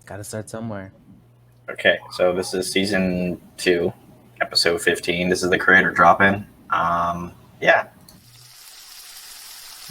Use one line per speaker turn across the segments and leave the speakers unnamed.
Gotta start somewhere.
Okay, so this is season 2, episode 15. This is the creator drop-in. Yeah.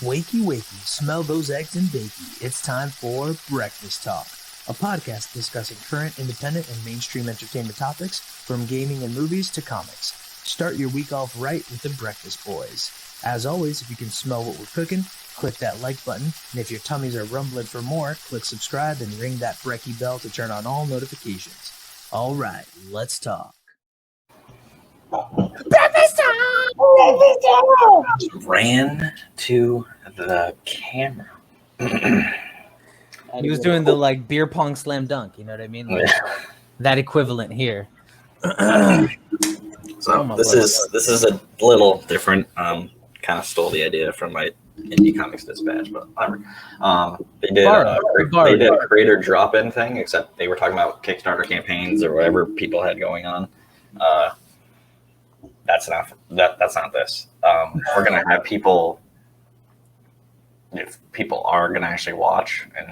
Wakey, wakey, smell those eggs and bakey. It's time for Breakfast Talk, a podcast discussing current, independent, and mainstream entertainment topics from gaming and movies to comics. Start your week off right with the Breakfast Boys. As always, if you can smell what we're cooking, click that like button, and if your tummies are rumbling for more, click subscribe and ring that brekkie bell to turn on all notifications. All right, let's talk.
Breakfast time! Breakfast time!
Ran to the camera.
He was doing the like beer pong slam dunk, you know what I mean? Like, that equivalent here.
So this is a little different. Kind of stole the idea from my Indie Comics Dispatch, but whatever. They did a creator drop-in thing, except they were talking about Kickstarter campaigns or whatever people had going on. That's not this. We're gonna have people, if people are gonna actually watch and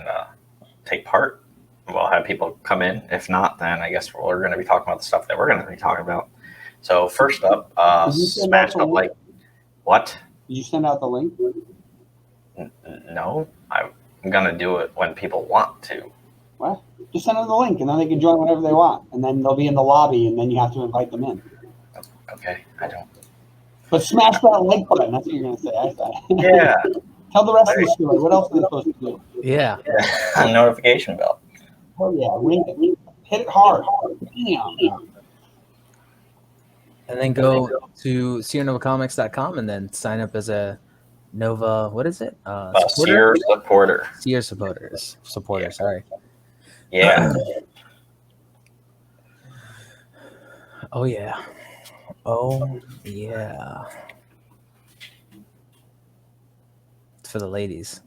take part, we'll have people come in. If not, then I guess we're gonna be talking about the stuff that we're gonna be talking about. So first up, smash the like. What?
Did you send out the link?
No, I'm gonna do it when people want to.
What? Just send them the link, and then they can join whenever they want, and then they'll be in the lobby, and then you have to invite them in.
Okay, I don't.
But smash that like button. That's what you're gonna say. I thought.
Yeah.
Tell the rest of the story. What else are they supposed to do?
Yeah.
Notification bell.
Oh yeah, hit it hard. Damn.
And then go to SeerNovaComics.com and then sign up as a Nova. What is it?
Seer Supporter.
Seer Supporter.
Yeah.
Sorry.
Yeah.
Oh yeah. Oh yeah. It's for the ladies.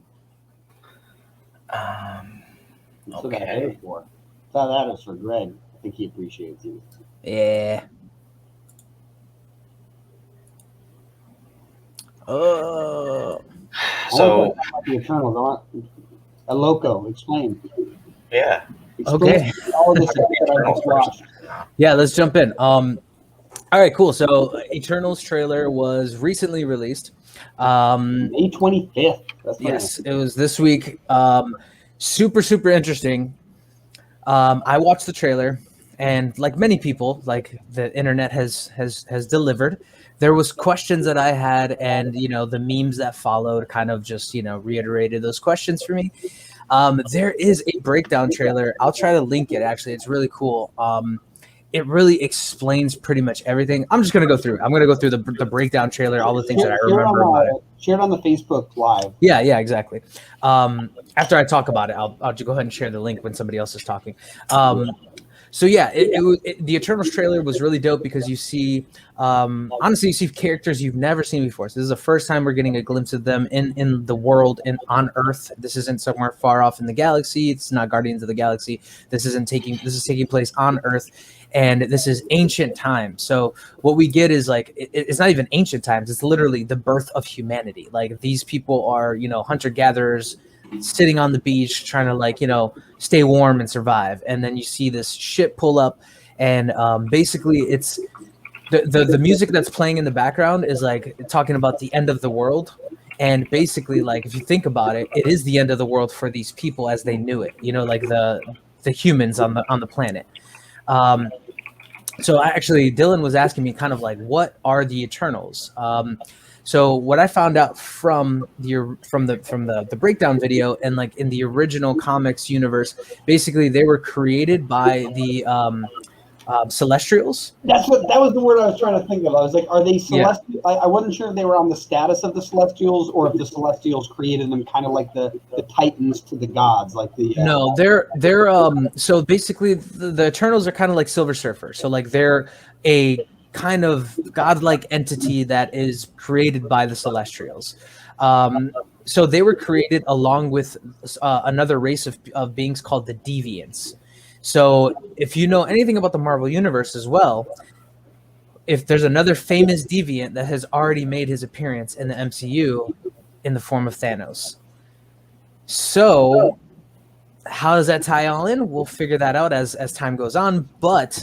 That's what that is for. That is for Greg. I think he appreciates you.
Yeah. Oh.
So
the Eternals. I want a loco. Explain.
Yeah.
Okay.
All this that I just watched.
Yeah, let's jump in. All right, cool. So Eternals trailer was recently released.
May 25th.
Yes, it was this week. Super interesting. I watched the trailer, and like many people, like the internet has delivered. There was questions that I had, and the memes that followed kind of just reiterated those questions for me. There is a breakdown trailer. I'll try to link it. Actually, it's really cool. It really explains pretty much everything. I'm just gonna go through. I'm gonna go through the breakdown trailer, all the things that I remember about it.
Share it on the Facebook Live.
Yeah, exactly. After I talk about it, I'll just go ahead and share the link when somebody else is talking. So yeah, the Eternals trailer was really dope because you see, honestly, you see characters you've never seen before. So this is the first time we're getting a glimpse of them in the world and on Earth. This isn't somewhere far off in the galaxy. It's not Guardians of the Galaxy. This is taking place on Earth, and this is ancient times. So what we get is like it's not even ancient times. It's literally the birth of humanity. Like these people are hunter gatherers, sitting on the beach trying to stay warm and survive, and then you see this ship pull up, and basically it's the music that's playing in the background is like talking about the end of the world, and basically like if you think about it, it is the end of the world for these people as they knew it, like the humans on the planet. So Dylan was asking me kind of like, what are the Eternals? So what I found out from the breakdown video, and like in the original comics universe, basically they were created by the Celestials.
That was the word I was trying to think of. I was like, are they Celestials? Yeah. I wasn't sure if they were on the status of the Celestials or if the Celestials created them kind of like the Titans to the gods, like the.
No, they're so basically the Eternals are kind of like Silver Surfer. So like they're a kind of godlike entity that is created by the Celestials. So they were created along with another race of beings called the Deviants. So if you know anything about the Marvel Universe as well, if there's another famous Deviant that has already made his appearance in the MCU in the form of Thanos. So how does that tie all in? We'll figure that out as time goes on. But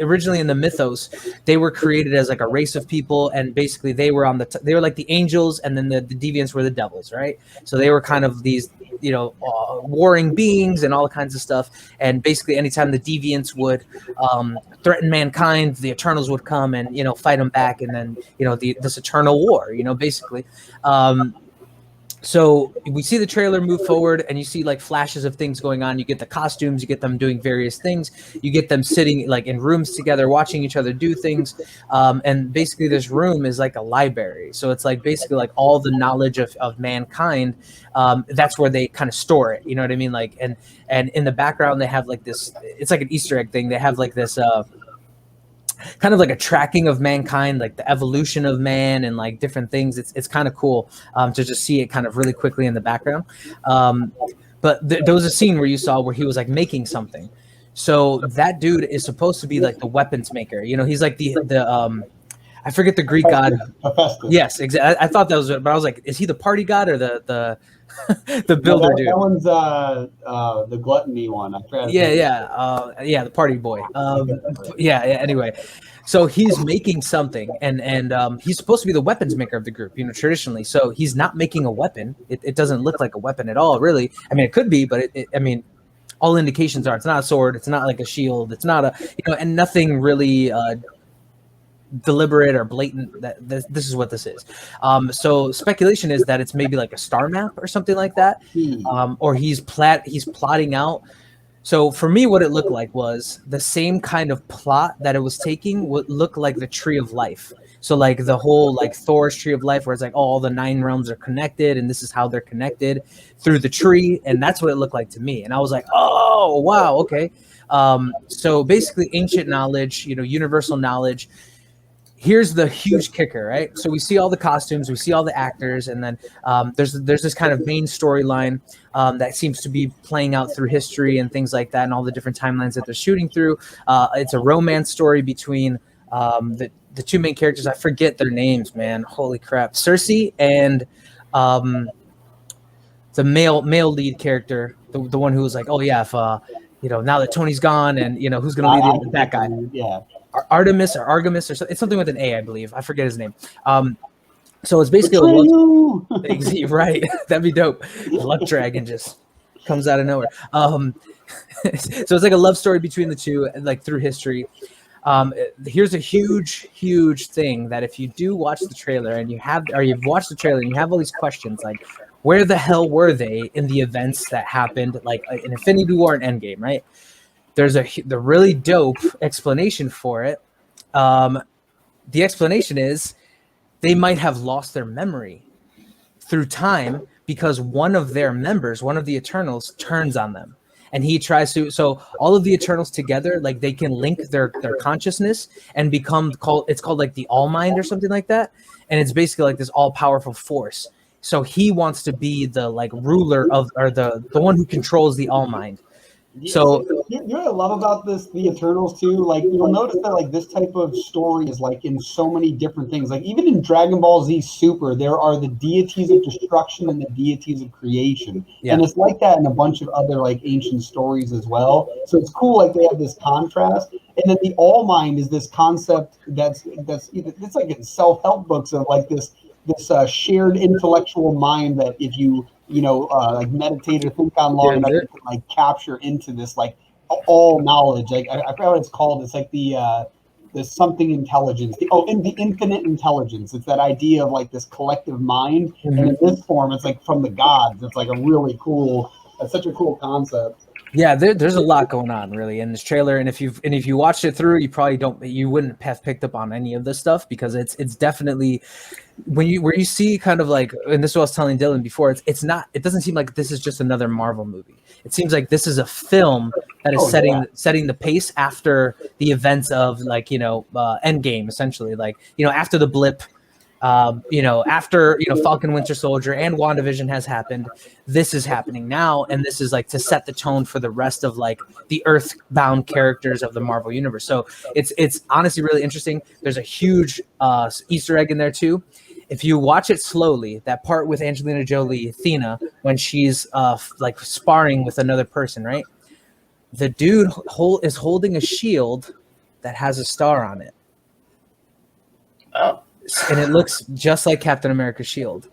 originally in the mythos, they were created as like a race of people, and basically they were they were like the angels, and then the deviants were the devils, right? So they were kind of these, warring beings and all kinds of stuff. And basically, anytime the deviants would threaten mankind, the Eternals would come and fight them back, and then this eternal war, basically. So we see the trailer move forward, and you see like flashes of things going on. You get the costumes, you get them doing various things, you get them sitting like in rooms together, watching each other do things. And basically this room is like a library. So it's like basically like all the knowledge of mankind. That's where they kind of store it. You know what I mean? Like, and in the background, they have like this, it's like an Easter egg thing. They have like this, kind of like a tracking of mankind, like the evolution of man and like different things. It's kind of cool to just see it kind of really quickly in the background. But there was a scene where you saw where he was like making something. So that dude is supposed to be like the weapons maker. He's like the I forget the Greek god.
Hephaestus.
Yes, exactly. I thought that was it, but I was like, is he the party god or the the builder dude?
That one's the gluttony one. I forgot.
Yeah, the party boy. Yeah. Anyway, so he's making something, and he's supposed to be the weapons maker of the group, traditionally. So he's not making a weapon. It doesn't look like a weapon at all, really. I mean, it could be, but all indications are it's not a sword. It's not like a shield. It's not and nothing really deliberate or blatant that this is what this is. So speculation is that it's maybe like a star map or something like that, or he's plotting out. So for me, what it looked like was the same kind of plot that it was taking would look like the Tree of Life. So like the whole like Thor's Tree of Life, where it's like all the 9 realms are connected, and this is how they're connected through the tree, and that's what it looked like to me. And I was like, oh wow, okay. So basically, ancient knowledge, universal knowledge. Here's the huge kicker, right? So we see all the costumes, we see all the actors, and then there's this kind of main storyline that seems to be playing out through history and things like that, and all the different timelines that they're shooting through. It's a romance story between the 2 main characters. I forget their names, man. Holy crap! Cersei and the male lead character, the one who was like, oh yeah, if now that Tony's gone, and who's gonna lead that guy?
Yeah.
Artemis or Artemis or something. It's something with an A, I believe. I forget his name. So it's basically a love, right? That'd be dope. The luck dragon just comes out of nowhere. So it's like a love story between the two, like through history. Here's a huge thing that if you do watch the trailer and you've watched the trailer and you have all these questions like, where the hell were they in the events that happened, like in Infinity War and Endgame, right? There's the really dope explanation for it. The explanation is they might have lost their memory through time because one of their members, one of the Eternals, turns on them. And he tries to, so all of the Eternals together, like they can link their consciousness and it's called like the All Mind or something like that. And it's basically like this all powerful force. So he wants to be the like ruler or the one who controls the All Mind. So
you know what I love about the Eternals too? Like you'll notice that like this type of story is like in so many different things. Like even in Dragon Ball Z Super, there are the deities of destruction and the deities of creation. Yeah. And it's like that in a bunch of other like ancient stories as well. So it's cool, like they have this contrast. And then the All Mind is this concept that's it's like in self-help books of like this shared intellectual mind that if you like meditate or think on long enough, you can like capture into this like all knowledge. Like I forgot what it's called. It's like the something intelligence. The infinite intelligence. It's that idea of like this collective mind. Mm-hmm. And in this form, it's like from the gods. It's like that's such a cool concept.
Yeah, there's a lot going on really in this trailer, and if you watched it through, you wouldn't have picked up on any of this stuff because it's definitely where you see kind of like, and this is what I was telling Dylan before, it doesn't seem like this is just another Marvel movie. It seems like this is a film that is setting the pace after the events of like Endgame, essentially, like after the blip. After Falcon Winter Soldier and WandaVision has happened, this is happening now, and this is like to set the tone for the rest of like the Earth-bound characters of the Marvel universe. So it's honestly really interesting. There's a huge Easter egg in there too, if you watch it slowly, that part with Angelina Jolie, Athena, when she's like sparring with another person, right? The dude is holding a shield that has a star on it.
Oh,
And it looks just like Captain America's shield.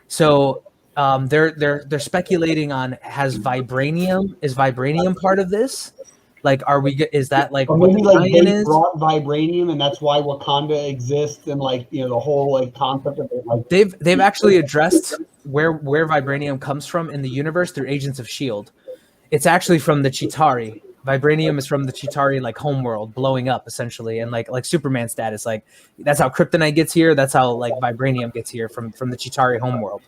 So they're speculating on is vibranium part of this? Like, is that like
Or
what
maybe
the
like
tie-in
they
is?
brought vibranium, and that's why Wakanda exists, and like the whole like concept of it. Like
They've actually addressed where vibranium comes from in the universe through Agents of S.H.I.E.L.D. It's actually from the Chitauri. Vibranium is from the Chitauri like homeworld blowing up essentially, and like Superman status. Like that's how kryptonite gets here. That's how like vibranium gets here from the Chitauri homeworld.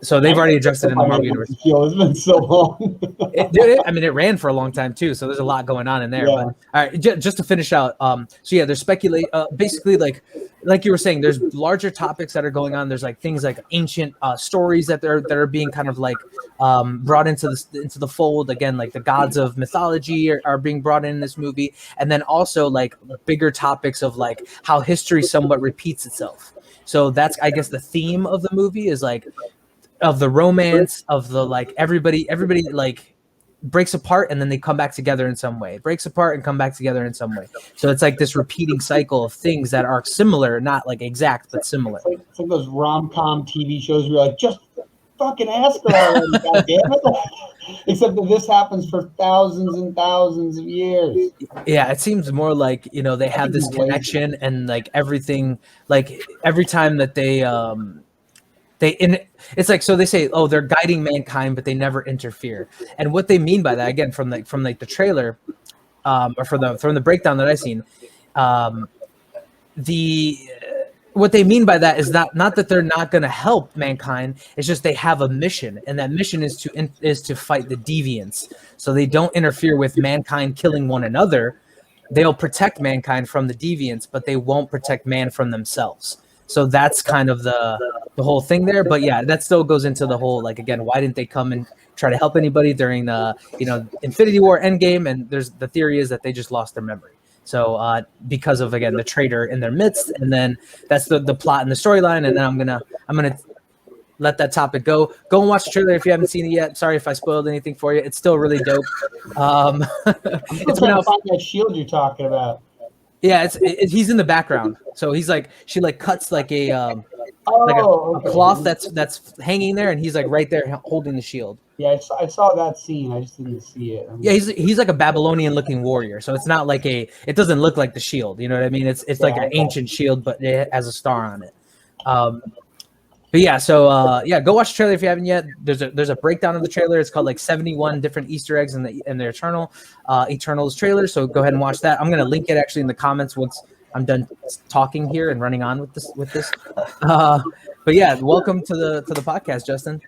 So they've already addressed it in the Marvel universe.
It's been so long.
It ran for a long time too, so there's a lot going on in there.
Yeah.
But all right, just to finish out, so yeah, there's basically like you were saying, there's larger topics that are going on. There's like things like ancient stories that are being kind of like brought into the fold again, like the gods of mythology are being brought in this movie, and then also like bigger topics of like how history somewhat repeats itself. So that's, I guess, the theme of the movie is like of the romance of the like everybody like breaks apart and then they come back together in some way, breaks apart and come back together in some way. So it's like this repeating cycle of things that are similar, not like exact, but similar.
It's like those rom-com TV shows where you're like, just fucking ask her already, God damn it. Except that this happens for thousands and thousands of years.
Yeah, it seems more like, they have this connection and like everything, like every time that it's like, so they say, oh, they're guiding mankind, but they never interfere. And what they mean by that, again, from the trailer, or from the breakdown that I've seen, what they mean by that is not that they're not going to help mankind. It's just they have a mission, and that mission is to fight the deviants. So they don't interfere with mankind killing one another. They'll protect mankind from the deviants, but they won't protect man from themselves. So that's kind of the whole thing there. But yeah, that still goes into the whole, like, again, why didn't they come and try to help anybody during the, Infinity War Endgame? And the theory is that they just lost their memory. So because of, again, the traitor in their midst, and then that's the plot and the storyline. And then I'm gonna let that topic go. Go and watch the trailer if you haven't seen it yet. Sorry if I spoiled anything for you. It's still really dope.
It's been find that shield you're talking about.
Yeah, he's in the background. So he's like, she like cuts like a cloth that's hanging there, and he's like right there holding the shield.
Yeah, I saw that scene. I just didn't see it.
Yeah, he's like a Babylonian looking warrior. So it's not like it doesn't look like the shield. You know what I mean? It's like an ancient shield, but it has a star on it. But yeah, so go watch the trailer if you haven't yet. There's a breakdown of the trailer. It's called like 71 different Easter eggs in the Eternals trailer. So go ahead and watch that. I'm gonna link it actually in the comments once I'm done talking here and running on with this. But yeah, welcome to the podcast, Justin.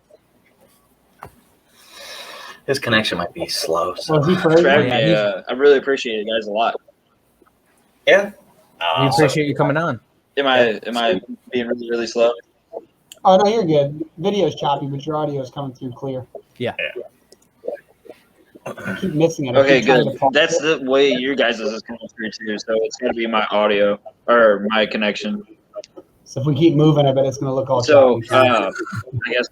His connection might be slow. So.
I really appreciate it, guys, a lot.
Yeah,
we appreciate you coming on.
Am I being really, really slow?
Oh no, you're good. Video's choppy, but your audio is coming through clear.
Yeah.
I keep missing it.
Okay, good. That's the way your guys' is coming through too. So it's gonna be my audio or my connection.
So if we keep moving, I bet it's gonna look all
so.
choppy.
I guess.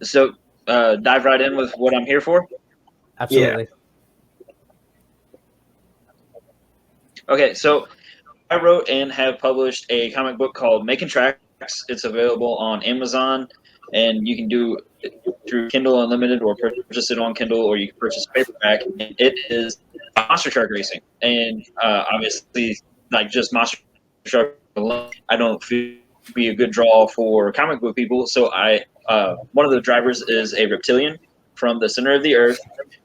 So dive right in with what I'm here for.
Absolutely.
Yeah. Okay, so I wrote and have published a comic book called Making Tracks. It's available on Amazon, and you can do it through Kindle Unlimited or purchase it on Kindle, or you can purchase paperback. And it is monster truck racing, and obviously, like just monster truck alone, I don't feel be a good draw for comic book people. So one of the drivers is a reptilian from the center of the earth,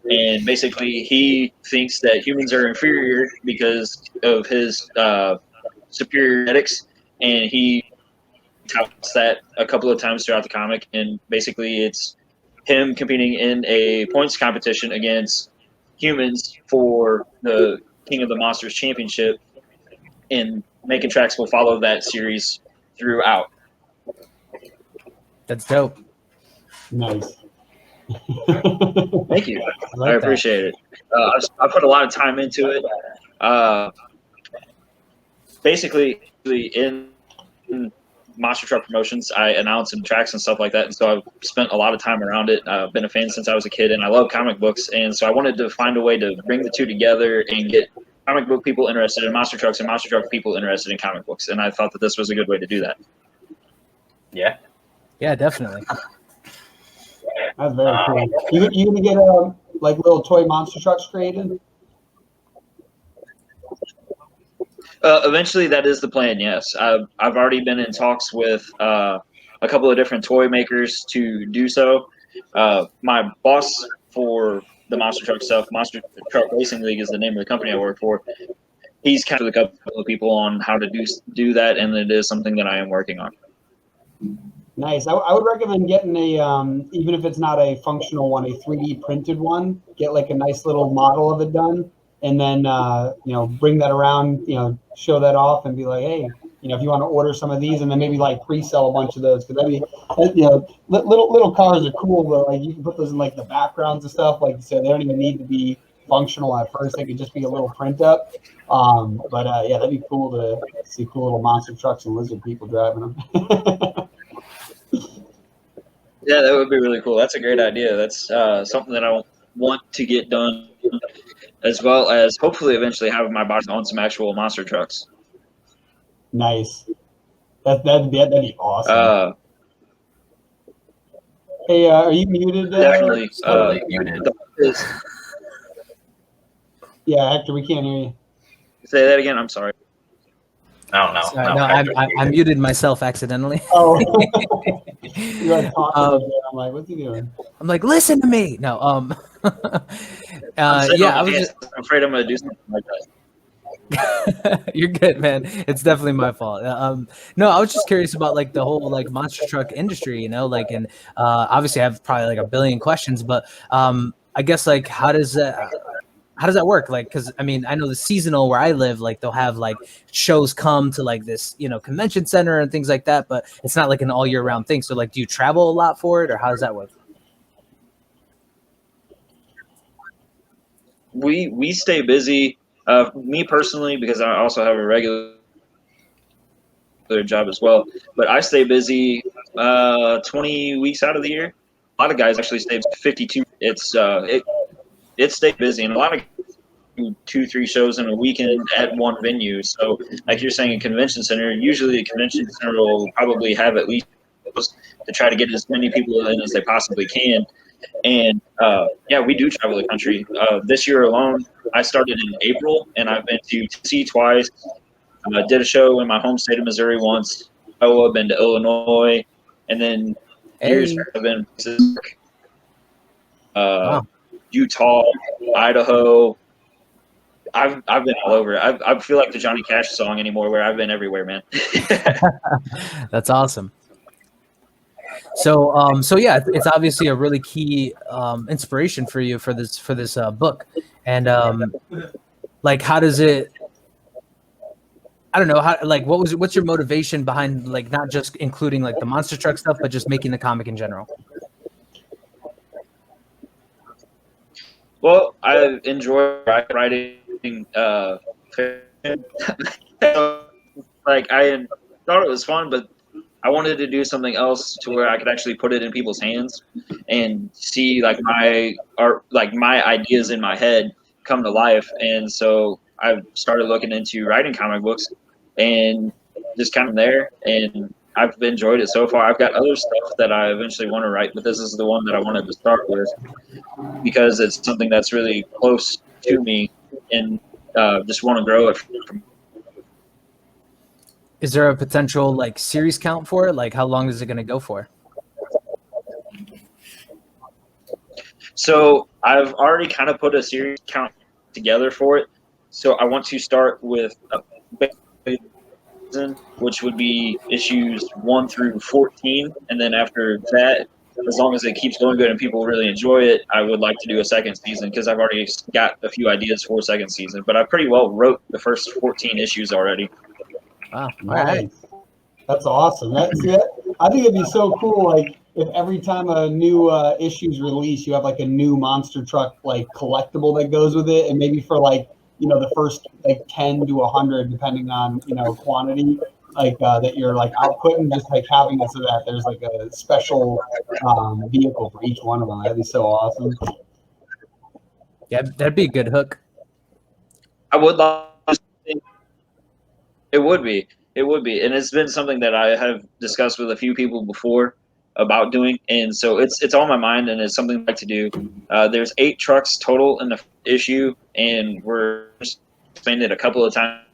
and basically he thinks that humans are inferior because of his superior genetics, and he touts that a couple of times throughout the comic. And basically it's him competing in a points competition against humans for the King of the Monsters championship, and Making Tracks will follow that series throughout.
That's dope.
Nice.
Thank you. I appreciate it. I put a lot of time into it. basically in monster truck promotions, I announce and tracks and stuff like that, and so I've spent a lot of time around it. I've been a fan since I was a kid, and I love comic books, and so I wanted to find a way to bring the two together and get comic book people interested in monster trucks and monster truck people interested in comic books, and I thought that this was a good way to do that.
Yeah.
Yeah, definitely.
That's very cool. You gonna get like little toy monster trucks created?
Eventually, that is the plan. Yes, I've already been in talks with a couple of different toy makers to do so. My boss for the monster truck stuff, Monster Truck Racing League, is the name of the company I work for. He's kind of a couple of people on how to do that, and it is something that I am working on.
Nice. I would recommend getting a even if it's not a functional one, a 3D printed one. Get like a nice little model of it done, and then bring that around. Show that off and be like, hey, if you want to order some of these, and then maybe like pre-sell a bunch of those, because little cars are cool, but like you can put those in like the backgrounds and stuff. Like so, they don't even need to be functional at first. They could just be a little print up. Yeah, that'd be cool to see cool little monster trucks and lizard people driving them.
Yeah, that would be really cool. That's a great idea. That's something that I want to get done, as well as hopefully eventually have my box on some actual monster trucks.
Nice. That'd be awesome. Hey, are you muted?
Definitely
muted.
Yeah, Hector, we can't hear you.
Say that again. I'm sorry.
No.
Sorry, I muted myself accidentally.
Oh, you're like talking. I'm like, what's he doing?
I'm like, listen to me. No, yeah,
I'm afraid I'm gonna do something like that.
You're good, man. It's definitely my fault. No, I was just curious about like the whole like monster truck industry, like, and obviously I have probably like a billion questions, but I guess like how does that work? Like, because I mean, I know the seasonal where I live, like they'll have like shows come to like this, convention center and things like that, but it's not like an all year round thing. So like, do you travel a lot for it, or how does that work?
We stay busy. Me personally, because I also have a regular job as well, but I stay busy 20 weeks out of the year. A lot of guys actually stay 52. It stays busy, and a lot of 2-3 shows in a weekend at one venue. So like you're saying, a convention center, usually a convention center will probably have at least to try to get as many people in as they possibly can. And yeah, we do travel the country. This year alone, I started in April, and I've been to Tennessee twice. Did a show in my home state of Missouri once. I've been to Illinois, and then years I've been
Wow.
Utah, Idaho. I've been all over. I feel like the Johnny Cash song anymore, where I've been everywhere, man.
That's awesome. So yeah, it's obviously a really key inspiration for you for this book, and like how does it? I don't know how. Like, what's your motivation behind like not just including like the monster truck stuff, but just making the comic in general?
Well, I enjoy writing. Like I thought it was fun, but I wanted to do something else to where I could actually put it in people's hands and see like my art, like my ideas in my head come to life. And so I started looking into writing comic books and just kind of there. And I've enjoyed it so far. I've got other stuff that I eventually want to write, but this is the one that I wanted to start with because it's something that's really close to me and just want to grow it from.
Is there a potential like series count for it? Like how long is it going to go for?
So I've already kind of put a series count together for it. So I want to start with which would be issues 1 through 14. And then after that, as long as it keeps going good and people really enjoy it, I would like to do a second season because I've already got a few ideas for a second season. But I pretty well wrote the first 14 issues already.
Wow.
Nice.
Right.
That's awesome. I think it'd be so cool. Like if every time a new issue's released, you have like a new monster truck like collectible that goes with it, and maybe for like the first like 10 to 100, depending on, quantity, like that you're like outputting, just like having it so that there's like a special vehicle for each one of them. That'd be so awesome.
Yeah, that'd be a good hook.
I would like to think it would be. It would be. And it's been something that I have discussed with a few people before about doing. And so it's on my mind, and it's something I'd like to do. There's 8 trucks total in the issue, and we're expanded a couple of times.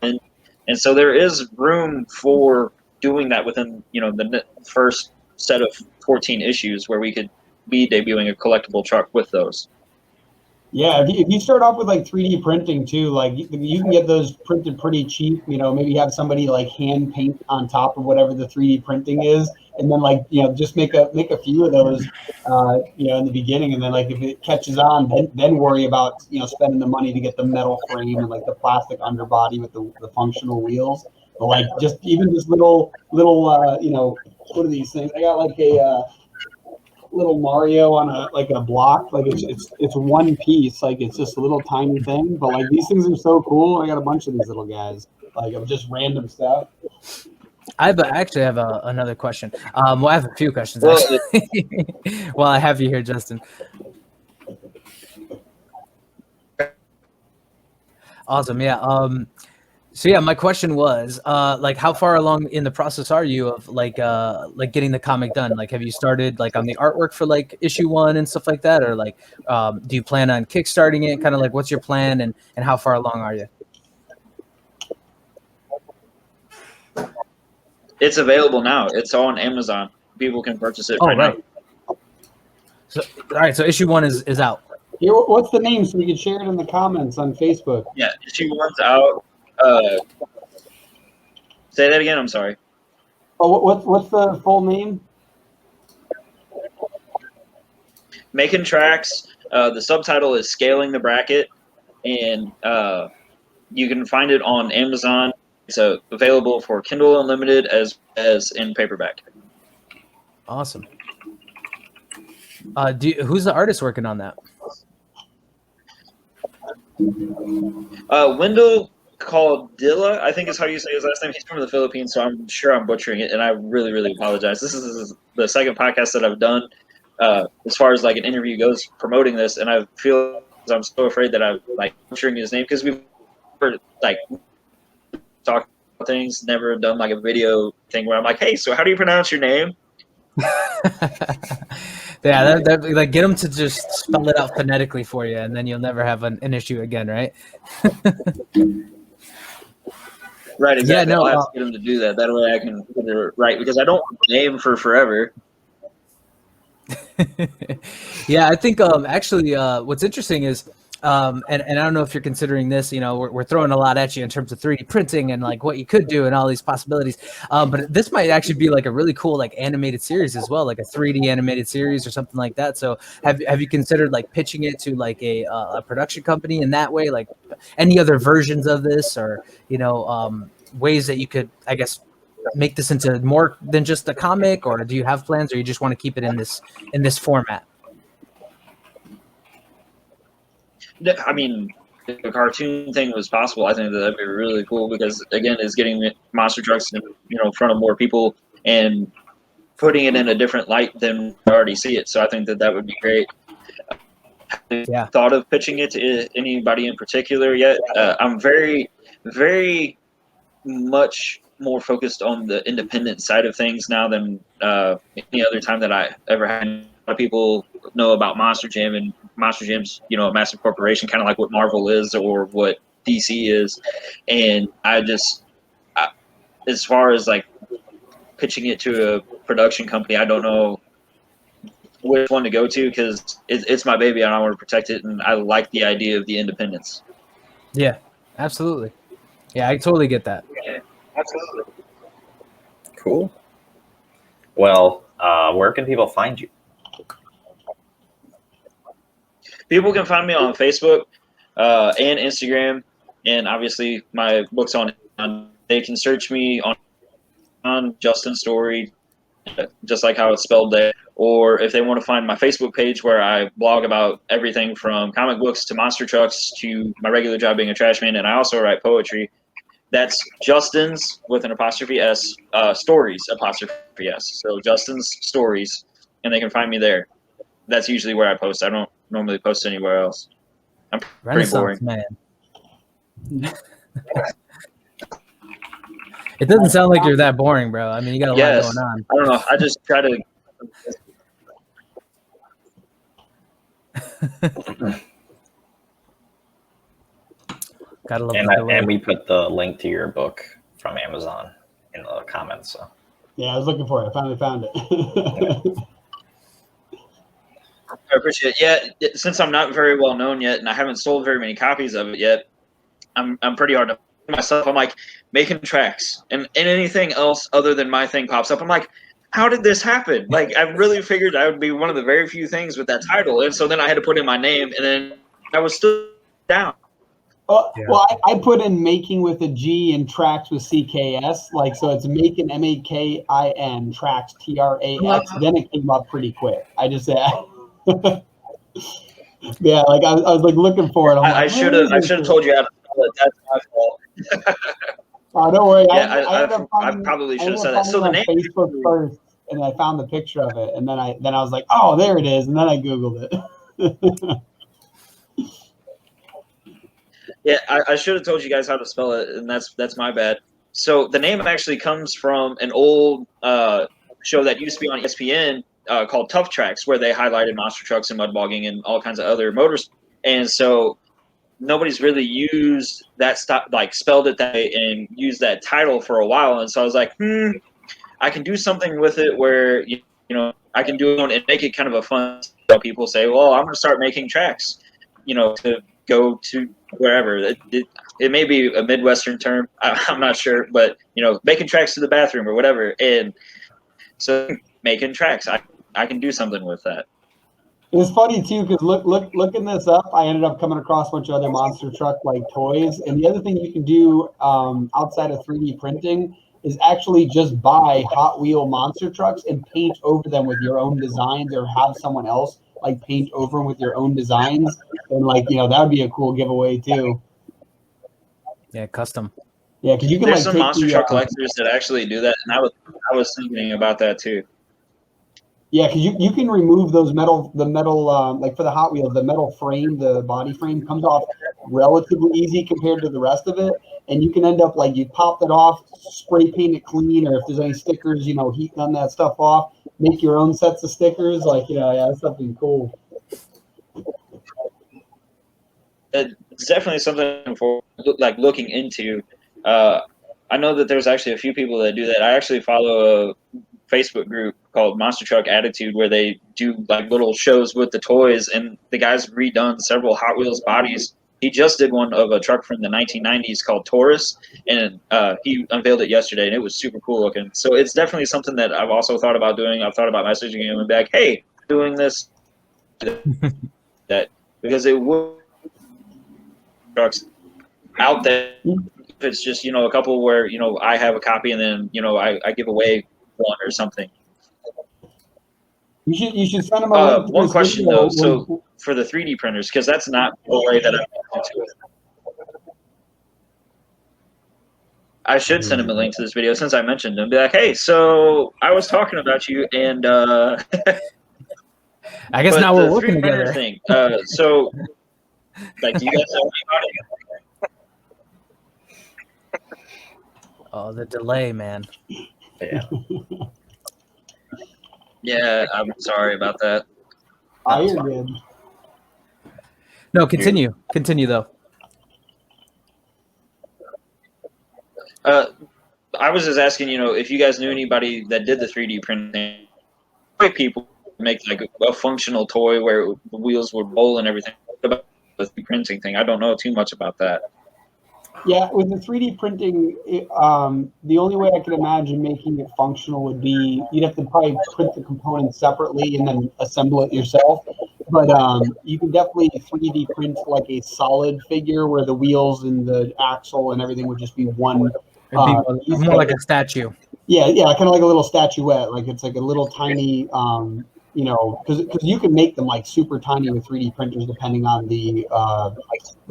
And so there is room for doing that within, the first set of 14 issues where we could be debuting a collectible truck with those.
Yeah, if you start off with like 3D printing too, like you can get those printed pretty cheap. Maybe have somebody like hand paint on top of whatever the 3D printing is, and then like just make a few of those, in the beginning, and then like if it catches on, then worry about spending the money to get the metal frame and like the plastic underbody with the functional wheels. But like just little what are these things? I got like a little Mario on a block, like it's one piece, like it's just a little tiny thing, but like these things are so cool. I got a bunch of these little guys, like of just random stuff.
I actually have another question. Well, I have a few questions actually. While I have you here, Justin. Awesome, yeah. So yeah, my question was, like, how far along in the process are you of like getting the comic done? Like, have you started like on the artwork for like issue 1 and stuff like that, or like, do you plan on kickstarting it? Kind of like, what's your plan, and how far along are you?
It's available now. It's on Amazon. People can purchase it right now.
So, all right. So issue 1 is out.
Here, what's the name so we can share it in the comments on Facebook?
Yeah, issue 1's out. Say that again. I'm sorry.
Oh, what's the full name?
Making Tracks. The subtitle is Scaling the Bracket, and you can find it on Amazon. It's available for Kindle Unlimited as in paperback.
Awesome. Who's the artist working on that?
Wendell Caldilla, I think is how you say his last name. He's from the Philippines, so I'm sure I'm butchering it, and I really, really apologize. This is the second podcast that I've done as far as like an interview goes promoting this, and I feel I'm so afraid that I'm like butchering his name because we've never like talked about things, never done like a video thing where I'm like, hey, so how do you pronounce your name?
Yeah, like get them to just spell it out phonetically for you, and then you'll never have an issue again, right?
Right, exactly.
Yeah, no,
I'll have to get them to do that. That way I can get it right, because I don't want the name for forever.
Yeah, I think actually what's interesting is and I don't know if you're considering this, we're throwing a lot at you in terms of 3D printing and like what you could do and all these possibilities, but this might actually be like a really cool like animated series as well, like a 3D animated series or something like that. So have you considered like pitching it to like a production company in that way, like any other versions of this, or ways that you could, I guess, make this into more than just a comic? Or do you have plans, or you just want to keep it in this format?
I mean, if the cartoon thing was possible, I think that'd be really cool, because again, it's getting monster trucks in front of more people and putting it in a different light than we already see it. So I think that would be great.
Yeah.
Thought of pitching it to anybody in particular yet? I'm very, very much more focused on the independent side of things now than any other time that I ever had. A lot of people know about Monster Jam, and Monster Jam's a massive corporation, kind of like what Marvel is or what DC is. And as far as like pitching it to a production company, I don't know which one to go to, because it's my baby and I want to protect it, and I like the idea of the independence.
Yeah, absolutely. Yeah, I totally get that.
Yeah, absolutely.
Cool. Well, where can people find you?
People can find me on Facebook and Instagram, and obviously my book's on. They can search me on Justin Story just like how it's spelled there. Or if they want to find my Facebook page where I blog about everything from comic books to monster trucks to my regular job being a trash man, and I also write poetry. That's Justin's with an apostrophe S, stories apostrophe S. So Justin's stories, and they can find me there. That's usually where I post. I don't normally post anywhere else. I'm pretty boring.
Man. It doesn't sound like you're that boring, bro. I mean, you got a lot going on.
I don't know. I just try to.
Gotta love
and we put the link to your book from Amazon in the comments. So
yeah, I was looking for it. I finally found it.
I appreciate it. Yeah, since I'm not very well known yet, and I haven't sold very many copies of it yet, I'm pretty hard to myself. I'm like making tracks, and anything else other than my thing pops up. I'm like, how did this happen? Like, I really figured I would be one of the very few things with that title, and so then I had to put in my name, and then I was still down.
Well, I put in making with a G and tracks with CKS, like, so it's making MAKIN tracks TRAX. Then it came up pretty quick. I just said, yeah, like I was like looking for it.
I should have told you how to spell it. That's my fault.
Oh, don't worry.
Yeah, I probably should have said that. So the name
Facebook first, and I found the picture of it, and then I was like, oh, there it is, and then I Googled it.
Yeah, I should have told you guys how to spell it, and that's my bad. So the name actually comes from an old show that used to be on ESPN called Tough Tracks, where they highlighted monster trucks and mud bogging and all kinds of other motors. And so nobody's really used that spelled it that way and used that title for a while. And so I was like, I can do something with it where you know I can do it and make it kind of a fun. People say, well, I'm going to start making tracks, to go to wherever. It may be a Midwestern term. I'm not sure, but making tracks to the bathroom or whatever. And so making tracks, I can do something with that.
It was funny too, because looking this up, I ended up coming across a bunch of other monster truck like toys. And the other thing you can do outside of 3D printing is actually just buy Hot Wheel monster trucks and paint over them with your own designs, or have someone else like paint over them with your own designs. And that would be a cool giveaway too.
Yeah, custom.
Yeah, because you can
There's some monster truck collectors that actually do that, and I was thinking about that too.
Yeah, because you can remove the metal like for the Hot Wheels, the metal frame, the body frame comes off relatively easy compared to the rest of it, and you can end up like you pop it off, spray paint it clean, or if there's any stickers, heat none that stuff off, make your own sets of stickers, that's something cool.
It's definitely something for looking into. I know that there's actually a few people that do that. I actually follow a Facebook group called Monster Truck Attitude, where they do little shows with the toys, and the guy's redone several Hot Wheels bodies. He just did one of a truck from the 1990s called Taurus, and he unveiled it yesterday, and it was super cool looking. So it's definitely something that I've also thought about doing. I've thought about messaging him and be like, hey, doing this, that, because it would trucks out there. If it's just a couple where I have a copy and then I give away one or something.
You should send them a link.
One question though, so for the 3D printers, because that's not the way that I'm into it. I should send him a link to this video since I mentioned him. Be like, hey, so I was talking about you, and
I guess now we're working together.
Thing. So, do you guys know anybody?
Oh, the delay, man.
Yeah.
Yeah, I'm sorry about that.
You're good.
No, continue. Continue though.
I was just asking, if you guys knew anybody that did the 3D printing. People make a functional toy where the wheels would roll and everything. About the 3D printing thing, I don't know too much about that.
Yeah, with the 3D printing, the only way I could imagine making it functional would be you'd have to probably print the components separately and then assemble it yourself. But you can definitely 3D print a solid figure where the wheels and the axle and everything would just be one.
It'd be more like a statue.
Yeah, kind of like a little statuette. Like it's like a little tiny, you know, because you can make them like super tiny with 3D printers depending on the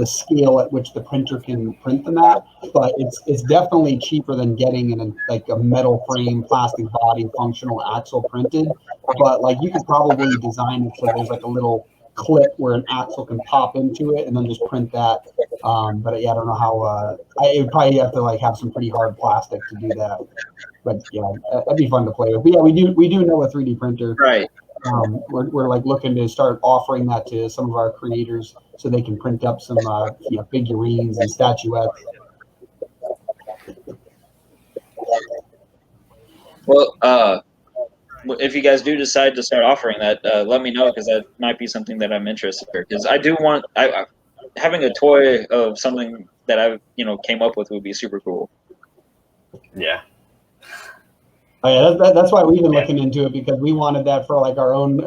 scale at which the printer can print them at. But it's definitely cheaper than getting like a metal frame, plastic body, functional axle printed. But like you could probably design it so there's like a little clip where an axle can pop into it and then just print that. But yeah, I don't know how. I would probably have to like have some pretty hard plastic to do that. But yeah, that'd be fun to play with. But yeah, we do know a 3D printer.
Right.
We're like looking to start offering that to some of our creators so they can print up some figurines and statuettes.
Well, if you guys do decide to start offering that, let me know, because that might be something that I'm interested in. Because I do want having a toy of something that I came up with would be super cool.
Yeah.
Oh, yeah, that's why we've been looking into it, because we wanted that for like our own.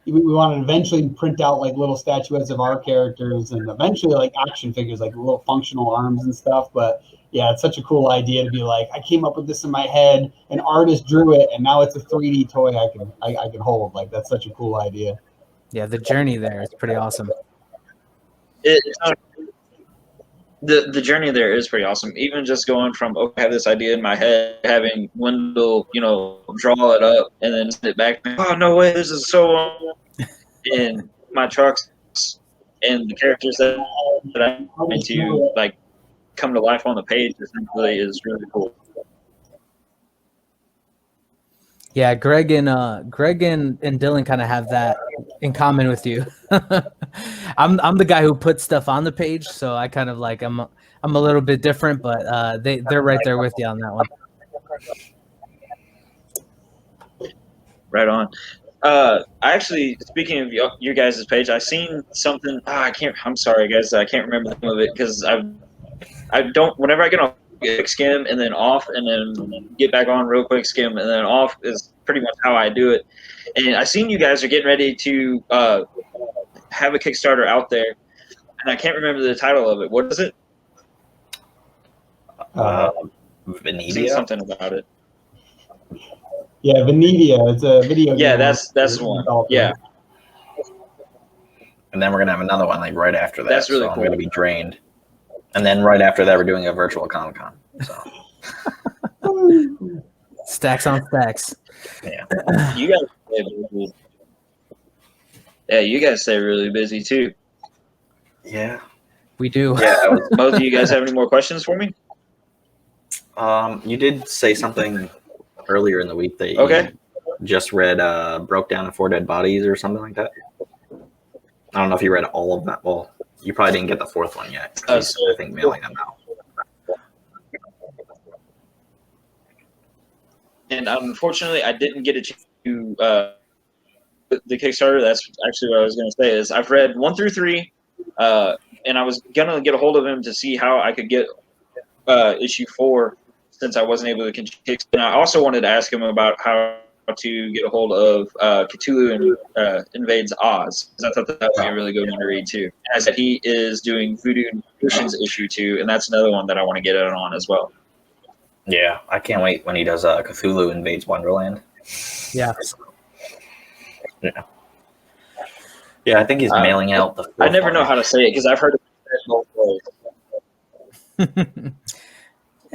We wanted to eventually print out like little statuettes of our characters, and eventually like action figures, like little functional arms and stuff. But yeah, it's such a cool idea to be like, I came up with this in my head, an artist drew it, and now it's a 3D toy I can hold. Like that's such a cool idea.
Yeah, the journey there is pretty awesome.
The journey there is pretty awesome. Even just going from, I have this idea in my head, having Wendell, draw it up and then send it back. Oh, no way, this is so in my trucks, and the characters that I'm into like come to life on the page essentially is really cool.
Yeah, Greg and Dylan kind of have that in common with you. I'm the guy who puts stuff on the page, so I kind of like I'm a little bit different, but they're right there with you on that one.
Right on. Actually, speaking of your guys' page, I seen something. I'm sorry, guys. I can't remember the name of it, because I don't. Whenever I get on, skim and then off, and then get back on real quick, skim and then off is pretty much how I do it. And I seen you guys are getting ready to have a Kickstarter out there, and I can't remember the title of it. What is it?
Venetia?
Something about it.
Yeah, Venetia. It's a video game.
Yeah, that's the one. Yeah.
And then we're gonna have another one like right after that.
That's really
so
cool.
I'm gonna be drained. And then right after that, we're doing a virtual Comic-Con. So.
Stacks on stacks.
Yeah.
You guys stay busy. Yeah, you guys stay really busy too.
Yeah.
We do.
Yeah.
Both of you guys have any more questions for me?
You did say something earlier in the week that you just read Broke Down to 4 Dead Bodies or something like that. I don't know if you read all of that. Well, you probably didn't get the 4th one yet. He's, I think, mailing them out.
And unfortunately, I didn't get a chance to the Kickstarter. That's actually what I was going to say. Is I've read 1 through 3, and I was gonna get a hold of him to see how I could get issue 4, since I wasn't able to kick. And I also wanted to ask him about how to get a hold of Cthulhu Invades Oz, because I thought that would be a really good one to read too. And I said he is doing Voodoo Potions issue 2, and that's another one that I want to get in on as well.
Yeah, I can't wait when he does Cthulhu Invades Wonderland.
Yeah.
Yeah, I think he's mailing out the 4th
I never know
one.
how to say it, because I've heard it both ways.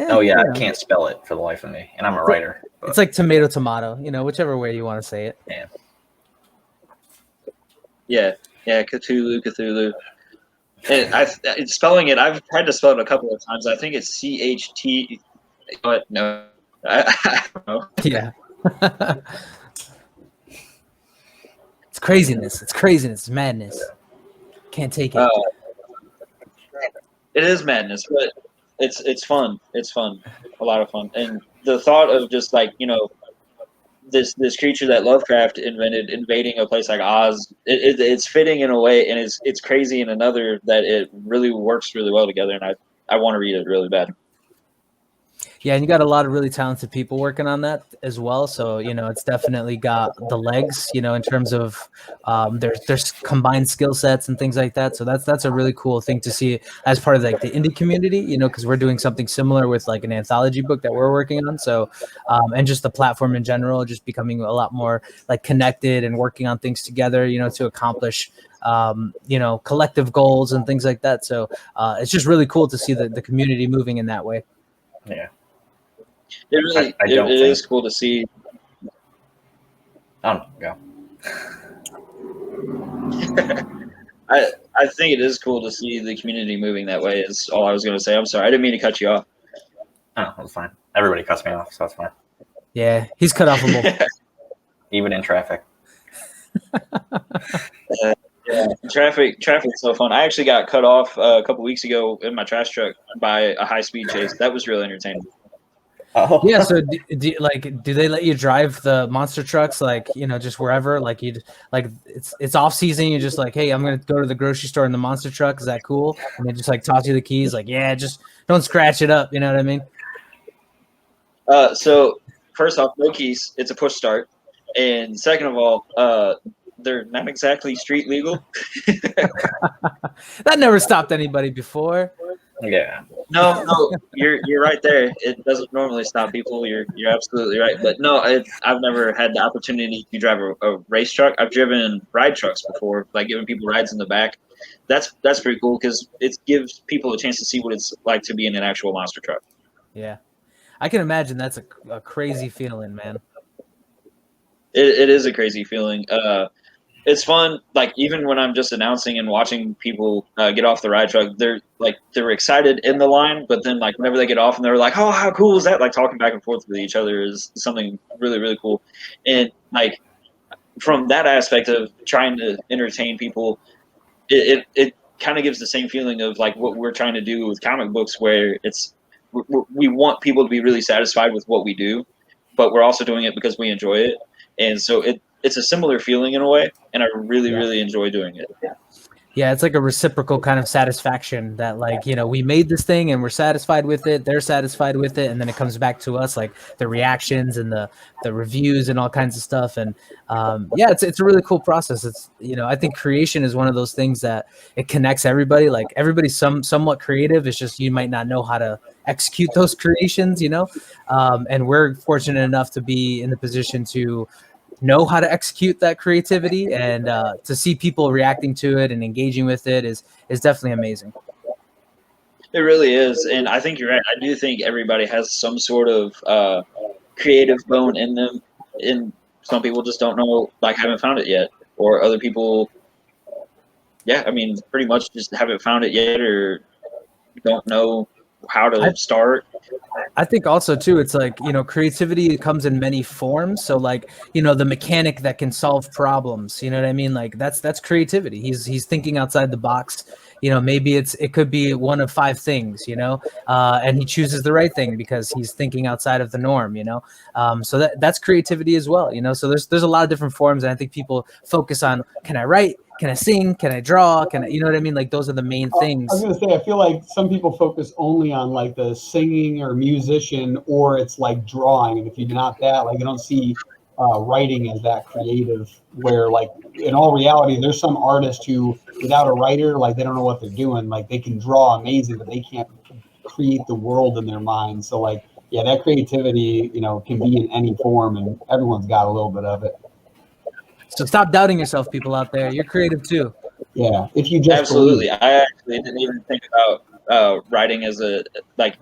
Oh yeah, I can't spell it for the life of me, and I'm a writer. But.
It's like tomato, whichever way you want to say it.
Yeah.
Yeah, Cthulhu. And spelling it, I've tried to spell it a couple of times. I think it's CHT, but no, I don't know.
Yeah. It's craziness. It's madness. Can't take it.
It is madness, but it's fun. It's fun, a lot of fun, and the thought of just like this creature that Lovecraft invented invading a place like Oz, it's fitting in a way, and it's crazy in another, that it really works really well together, and I want to read it really bad.
Yeah, and you got a lot of really talented people working on that as well. So, you know, it's definitely got the legs, you know, in terms of there's combined skill sets and things like that. So that's a really cool thing to see as part of like the indie community, you know, because we're doing something similar with like an anthology book that we're working on. So, and just the platform in general, just becoming a lot more like connected and working on things together, you know, to accomplish you know, collective goals and things like that. So it's just really cool to see the community moving in that way.
Yeah.
It really
I
it
don't
is
think-
cool to see.
Oh, go.
I think it is cool to see the community moving that way. Is all I was going to say. I'm sorry, I didn't mean to cut you off.
Oh, that's fine. Everybody cuts me off, so that's fine.
Yeah, he's cut offable.
Even in traffic.
Yeah, traffic's so fun. I actually got cut off a couple weeks ago in my trash truck by a high speed chase. That was really entertaining.
Oh.
Yeah, so do they let you drive the monster trucks like, you know, just wherever, like you like it's off season, you're just like, hey, I'm gonna go to the grocery store in the monster truck, is that cool? And they just like toss you the keys, like, yeah, just don't scratch it up, you know what I mean?
So first off, no keys. It's a push start, and second of all, they're not exactly street legal.
That never stopped anybody before.
Yeah.
No, you're right there. It doesn't normally stop people. You're absolutely right. But no, I've never had the opportunity to drive a race truck. I've driven ride trucks before, like giving people rides in the back. That's pretty cool because it gives people a chance to see what it's like to be in an actual monster truck.
Yeah, I can imagine that's a crazy feeling, man.
It is a crazy feeling. It's fun. Like even when I'm just announcing and watching people get off the ride truck, they're excited in the line, but then like whenever they get off and they're like, "Oh, how cool is that?" Like talking back and forth with each other is something really really cool. And like from that aspect of trying to entertain people, it kind of gives the same feeling of like what we're trying to do with comic books, where we want people to be really satisfied with what we do, but we're also doing it because we enjoy it, and so it's a similar feeling in a way, and I really
Yeah.
really enjoy doing it.
Yeah, it's like a reciprocal kind of satisfaction that, like, you know, we made this thing and we're satisfied with it, they're satisfied with it, and then it comes back to us, like the reactions and the reviews and all kinds of stuff. And yeah, it's a really cool process. It's, you know, I think creation is one of those things that it connects everybody. Like everybody's somewhat creative. It's just you might not know how to execute those creations, you know. And we're fortunate enough to be in the position to know how to execute that creativity, and to see people reacting to it and engaging with it is definitely amazing.
It really is, and I think you're right. I do think everybody has some sort of creative bone in them, and some people just don't know, like haven't found it yet, or other people, yeah, I mean, pretty much just haven't found it yet, or don't know how to start.
I think also too, it's like, you know, creativity comes in many forms. So like, you know, the mechanic that can solve problems, you know what I mean? Like that's creativity. He's thinking outside the box. You know, maybe it could be one of 5 things, you know, and he chooses the right thing because he's thinking outside of the norm, you know. So that's creativity as well, you know. So there's a lot of different forms, and I think people focus on, can I write? Can I sing? Can I draw? Can I, you know what I mean? Like those are the main things.
I was gonna say, I feel like some people focus only on like the singing or musician, or it's like drawing. And if you're not that, like I don't see writing as that creative. Where like in all reality, there's some artists who, without a writer, like they don't know what they're doing. Like they can draw amazing, but they can't create the world in their mind. So like, yeah, that creativity, you know, can be in any form, and everyone's got a little bit of it.
So stop doubting yourself, people out there. You're creative too.
Yeah, if you just
Absolutely,
believe.
I actually didn't even think about writing as a like.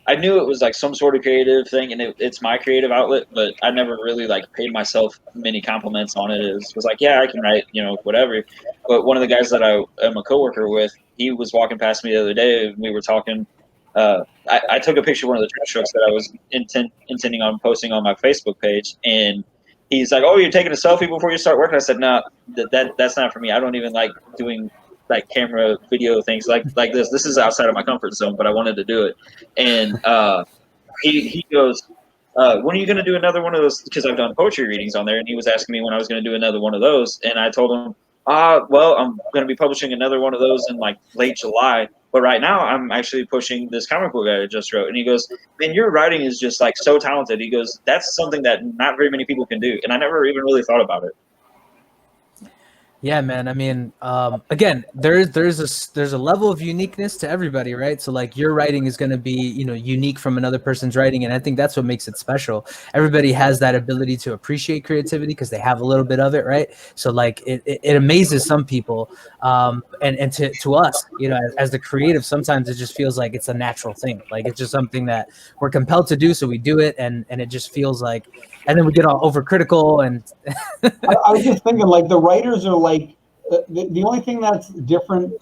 I knew it was like some sort of creative thing, and it's my creative outlet, but I never really like paid myself many compliments on it. It was like, yeah, I can write, you know, whatever. But one of the guys that I am a coworker with, he was walking past me the other day, and we were talking. I took a picture of one of the trash trucks that I was intending on posting on my Facebook page, and he's like, "Oh, you're taking a selfie before you start working?" I said, "No, that's not for me. I don't even like doing like camera video things like this. This is outside of my comfort zone, but I wanted to do it." And he goes, "When are you going to do another one of those?" Because I've done poetry readings on there, and he was asking me when I was going to do another one of those, and I told him, well, I'm going to be publishing another one of those in like late July, But right now, I'm actually pushing this comic book I just wrote. And he goes, man, your writing is just like so talented. He goes, that's something that not very many people can do. And I never even really thought about it.
Yeah, man. I mean, again, there's a level of uniqueness to everybody, right? So like your writing is going to be, unique from another person's writing, and I think that's what makes it special. Everybody has that ability to appreciate creativity because they have a little bit of it, right? So like it amazes some people, and to us, as the creative, sometimes it just feels like it's a natural thing. Like it's just something that we're compelled to do, so we do it, and it just feels like, and then we get all overcritical and.
I was just thinking, like, the writers are like the only thing that's different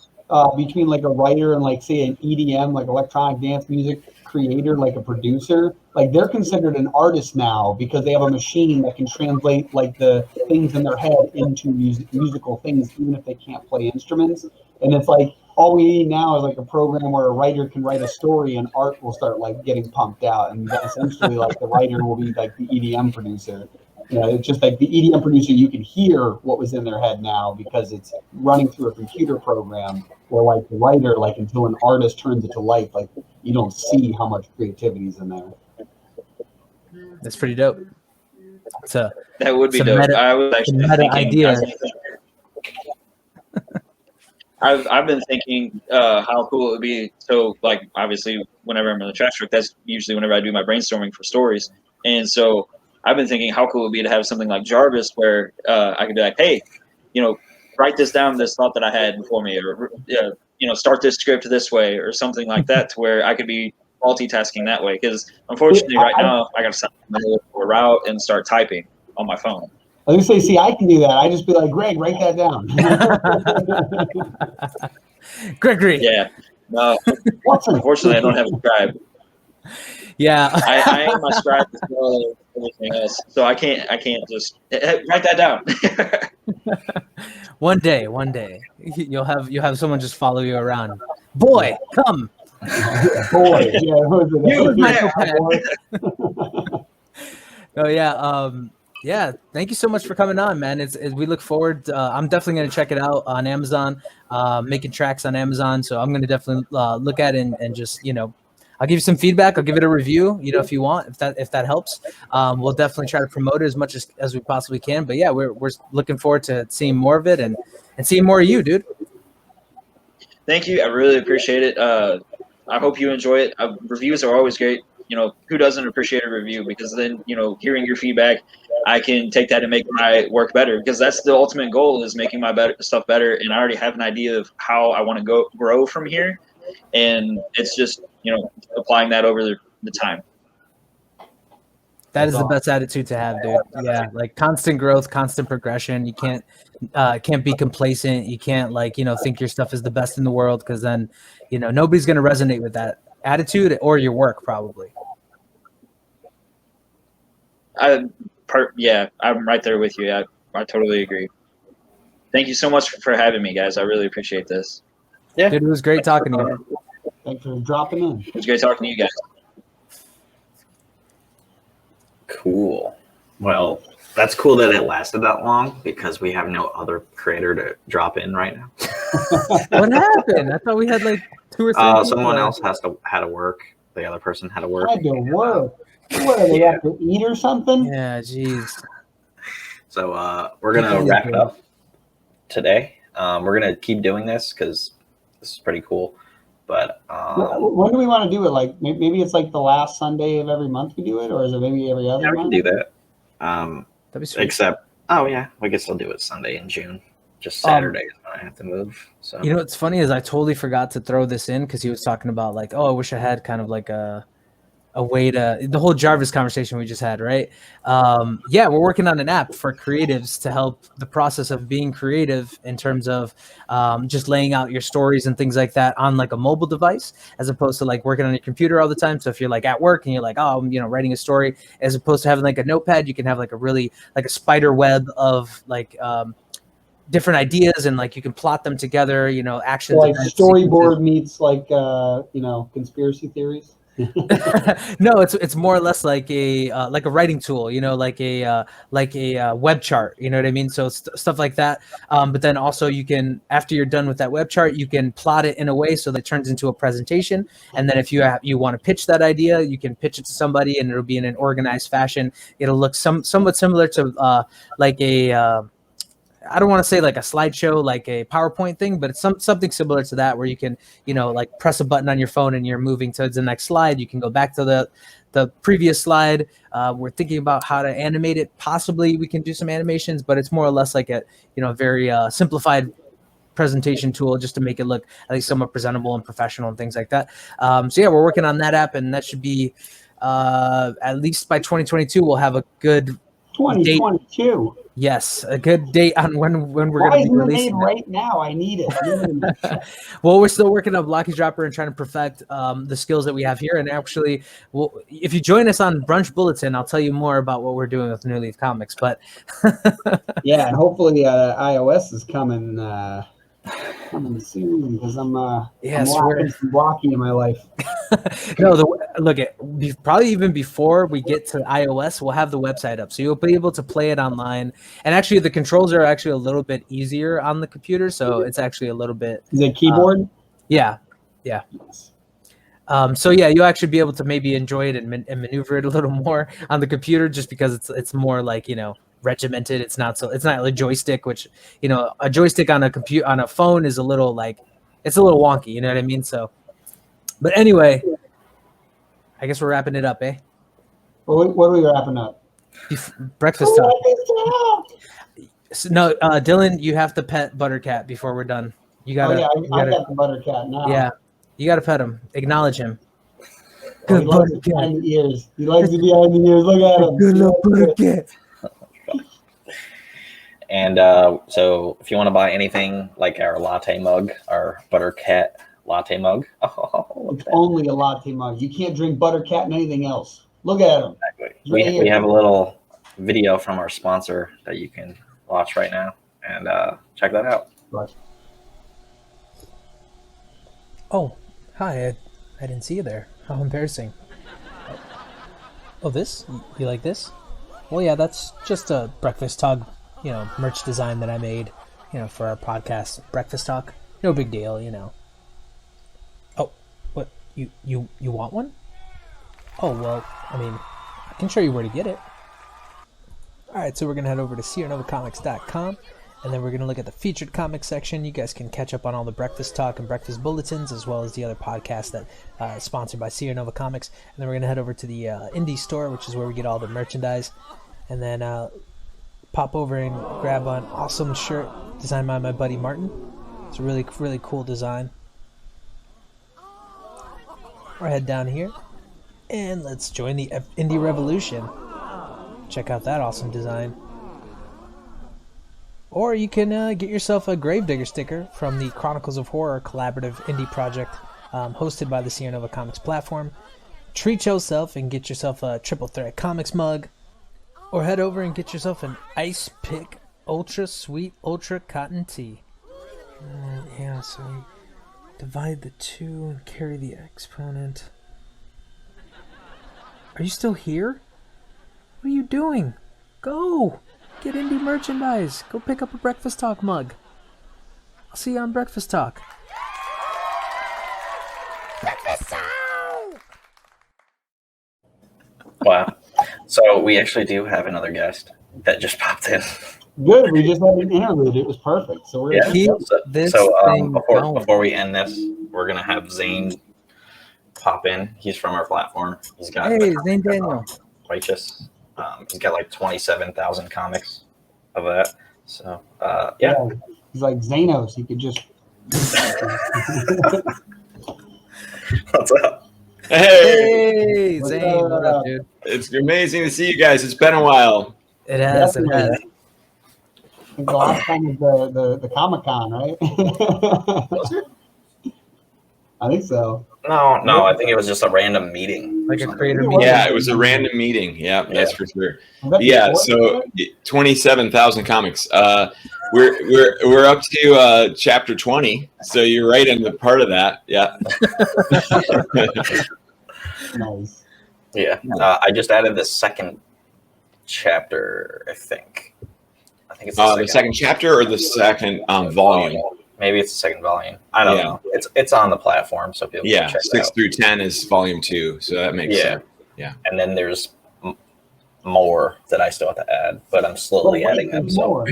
between like a writer and like say an EDM, like electronic dance music creator, like a producer, like they're considered an artist now because they have a machine that can translate like the things in their head into musical things, even if they can't play instruments. And it's like all we need now is like a program where a writer can write a story and art will start like getting pumped out, and then essentially like the writer will be like the EDM producer. It's just like the EDM producer, you can hear what was in their head now because it's running through a computer program. Or like the writer, like until an artist turns it to life, like you don't see how much creativity is in there.
That's pretty dope.
That would be dope. I was actually thinking
idea.
I've been thinking how cool it would be. So, like, obviously, whenever I'm in the trash truck, that's usually whenever I do my brainstorming for stories. And so I've been thinking how cool it would be to have something like Jarvis where I could be like, hey, write this down, this thought that I had before me, or, start this script this way or something like that, to where I could be multitasking that way. Because unfortunately, right now, I got to stop in the middle of a route and start typing on my phone.
I was gonna say, see, I can do that. I just be like, Greg, write that down.
Gregory.
Yeah. No, unfortunately, I don't have a scribe.
Yeah.
I am my scribe as well as everything else, so I can't just write that down.
One day, you'll have someone just follow you around. Boy, come.
Boy, yeah.
Oh yeah. Yeah, thank you so much for coming on, man. We look forward. I'm definitely going to check it out on Amazon, making tracks on Amazon. So I'm going to definitely look at it and just, I'll give you some feedback. I'll give it a review, if you want, if that helps. We'll definitely try to promote it as much as we possibly can. But yeah, we're looking forward to seeing more of it and seeing more of you, dude.
Thank you. I really appreciate it. I hope you enjoy it. Reviews are always great. Who doesn't appreciate a review? Because then, hearing your feedback, I can take that and make my work better, because that's the ultimate goal, is making my stuff better. And I already have an idea of how I want to grow from here. And it's just, applying that over the time.
That is the best attitude to have, dude. Yeah, like constant growth, constant progression. You can't be complacent. You can't think your stuff is the best in the world, because then, nobody's going to resonate with that attitude or your work probably.
Yeah, I'm right there with you. I totally agree. Thank you so much for having me, guys. I really appreciate this.
Yeah, dude, it was great talking to you.
Thanks for dropping in.
It was great talking to you guys.
Cool. Well, that's cool that it lasted that long, because we have no other creator to drop in right now.
What happened? I thought we had like 2 or 3.
Someone else had to work. The other person had to work.
Had to work. What, they have to eat or something?
Yeah, jeez.
So we're gonna wrap it up today. We're gonna keep doing this because this is pretty cool. But
when do we want to do it? Like maybe it's like the last Sunday of every month we do it, or is it maybe every other month?
We can do that.
That'd be sweet.
Except, we can still do it Sunday in June. Just Saturday is when I have to move. So
what's funny is I totally forgot to throw this in, because he was talking about like, I wish I had kind of like a way to, the whole Jarvis conversation we just had, right? Yeah, we're working on an app for creatives to help the process of being creative in terms of just laying out your stories and things like that on like a mobile device, as opposed to like working on your computer all the time. So if you're like at work and you're like, I'm writing a story, as opposed to having like a notepad, you can have like a really like a spider web of like different ideas, and like you can plot them together, actions.
So like storyboard meets like conspiracy theories.
No, it's more or less like a writing tool, like a web chart, you know what I mean? So stuff like that. But then also you can, after you're done with that web chart, you can plot it in a way so that it turns into a presentation. And then if you want to pitch that idea, you can pitch it to somebody, and it'll be in an organized fashion. It'll look somewhat similar to like a I don't want to say like a slideshow, like a PowerPoint thing, but it's something similar to that, where you can, like press a button on your phone and you're moving towards the next slide. You can go back to the previous slide. We're thinking about how to animate it. Possibly we can do some animations, but it's more or less like a, very simplified presentation tool, just to make it look at least somewhat presentable and professional and things like that. So yeah, we're working on that app, and that should be at least by 2022 we'll have a good
2022.
Yes, a good date on when we're
Why
going to be
isn't it
releasing
made right now? I need it.
Well, we're still working on Blocky Dropper and trying to perfect the skills that we have here. And actually, if you join us on Brunch Bulletin, I'll tell you more about what we're doing with New Leaf Comics. But
yeah, and hopefully iOS is coming soon, because I'm lacking some Blocky in my life.
No, probably even before we get to iOS, we'll have the website up, so you'll be able to play it online. And actually, the controls are actually a little bit easier on the computer, so it's actually a little bit.
Is it keyboard?
Yeah. So yeah, you'll actually be able to maybe enjoy it and maneuver it a little more on the computer, just because it's more like, regimented. It's not like a joystick, which, a joystick on a phone is a little it's a little wonky, you know what I mean? So, but anyway, I guess we're wrapping it up, eh?
What are we wrapping up?
Breakfast time. So, no, Dylan, you have to pet Buttercat before we're done. You gotta.
I got the Buttercat now.
Yeah, you gotta pet him. Acknowledge him.
He likes to be behind the ears. Look at him.
Good little Buttercat.
And so if you want to buy anything like our latte mug, our Buttercat latte mug.
It's only a latte mug. You can't drink Buttercat and anything else. Look at him.
Exactly. We have a little video from our sponsor that you can watch right now, and check that out.
Right.
Oh, hi. I didn't see you there. How embarrassing. Oh, this? You like this? Well, yeah, that's just a Breakfast Talk, merch design that I made, for our podcast, Breakfast Talk. No big deal, Oh, what? You want one? Oh, well, I can show you where to get it. All right, so we're going to head over to SeerNovaComics.com, and then we're going to look at the featured comics section. You guys can catch up on all the Breakfast Talk and Breakfast Bulletins, as well as the other podcasts that are sponsored by Seer Nova Comics. And then we're going to head over to the indie store, which is where we get all the merchandise. And then pop over and grab an awesome shirt designed by my buddy Martin. It's a really, really cool design. Or head down here, and let's join the indie revolution. Check out that awesome design. Or you can get yourself a Gravedigger sticker from the Chronicles of Horror collaborative indie project hosted by the Seer Nova Comics platform. Treat yourself and get yourself a Triple Threat Comics mug. Or head over and get yourself an Ice Pick Ultra Sweet Ultra Cotton Tea. Yeah, so divide the 2 and carry the exponent. Are you still here? What are you doing? Go! Get indie merchandise. Go pick up a Breakfast Talk mug. I'll see you on Breakfast Talk. Breakfast Talk!
Wow. So we actually do have another guest that just popped in.
Good. We just had an interlude. It was perfect. So we're
keep this thing going.
Before we end this, we're gonna have Zane pop in. He's from our platform. He's got
Zane Daniel.
Righteous. He's got like 27,000 comics of that. So yeah.
He's like Zanos. He could just.
What's up?
Hey,
Zane, what up, dude?
It's amazing to see you guys. It's been a while.
It has.
The last time was the Comic-Con, right?
Was it?
I think so.
No, I think it was just a random meeting.
Like a creator meeting.
Yeah, it was a random meeting. Yeah, that's for sure.
Yeah,
so 27,000 comics. We're up to chapter 20, so you're right in the part of that. Yeah.
Nice.
Yeah. I just added the second chapter, I think. I think it's
the second chapter or the second volume.
Maybe it's the second volume. I don't know. It's on the platform, so people can check
6
it out.
through 10 is volume 2, so that makes sense. Yeah.
And then there's more that I still have to add, but I'm slowly adding them. So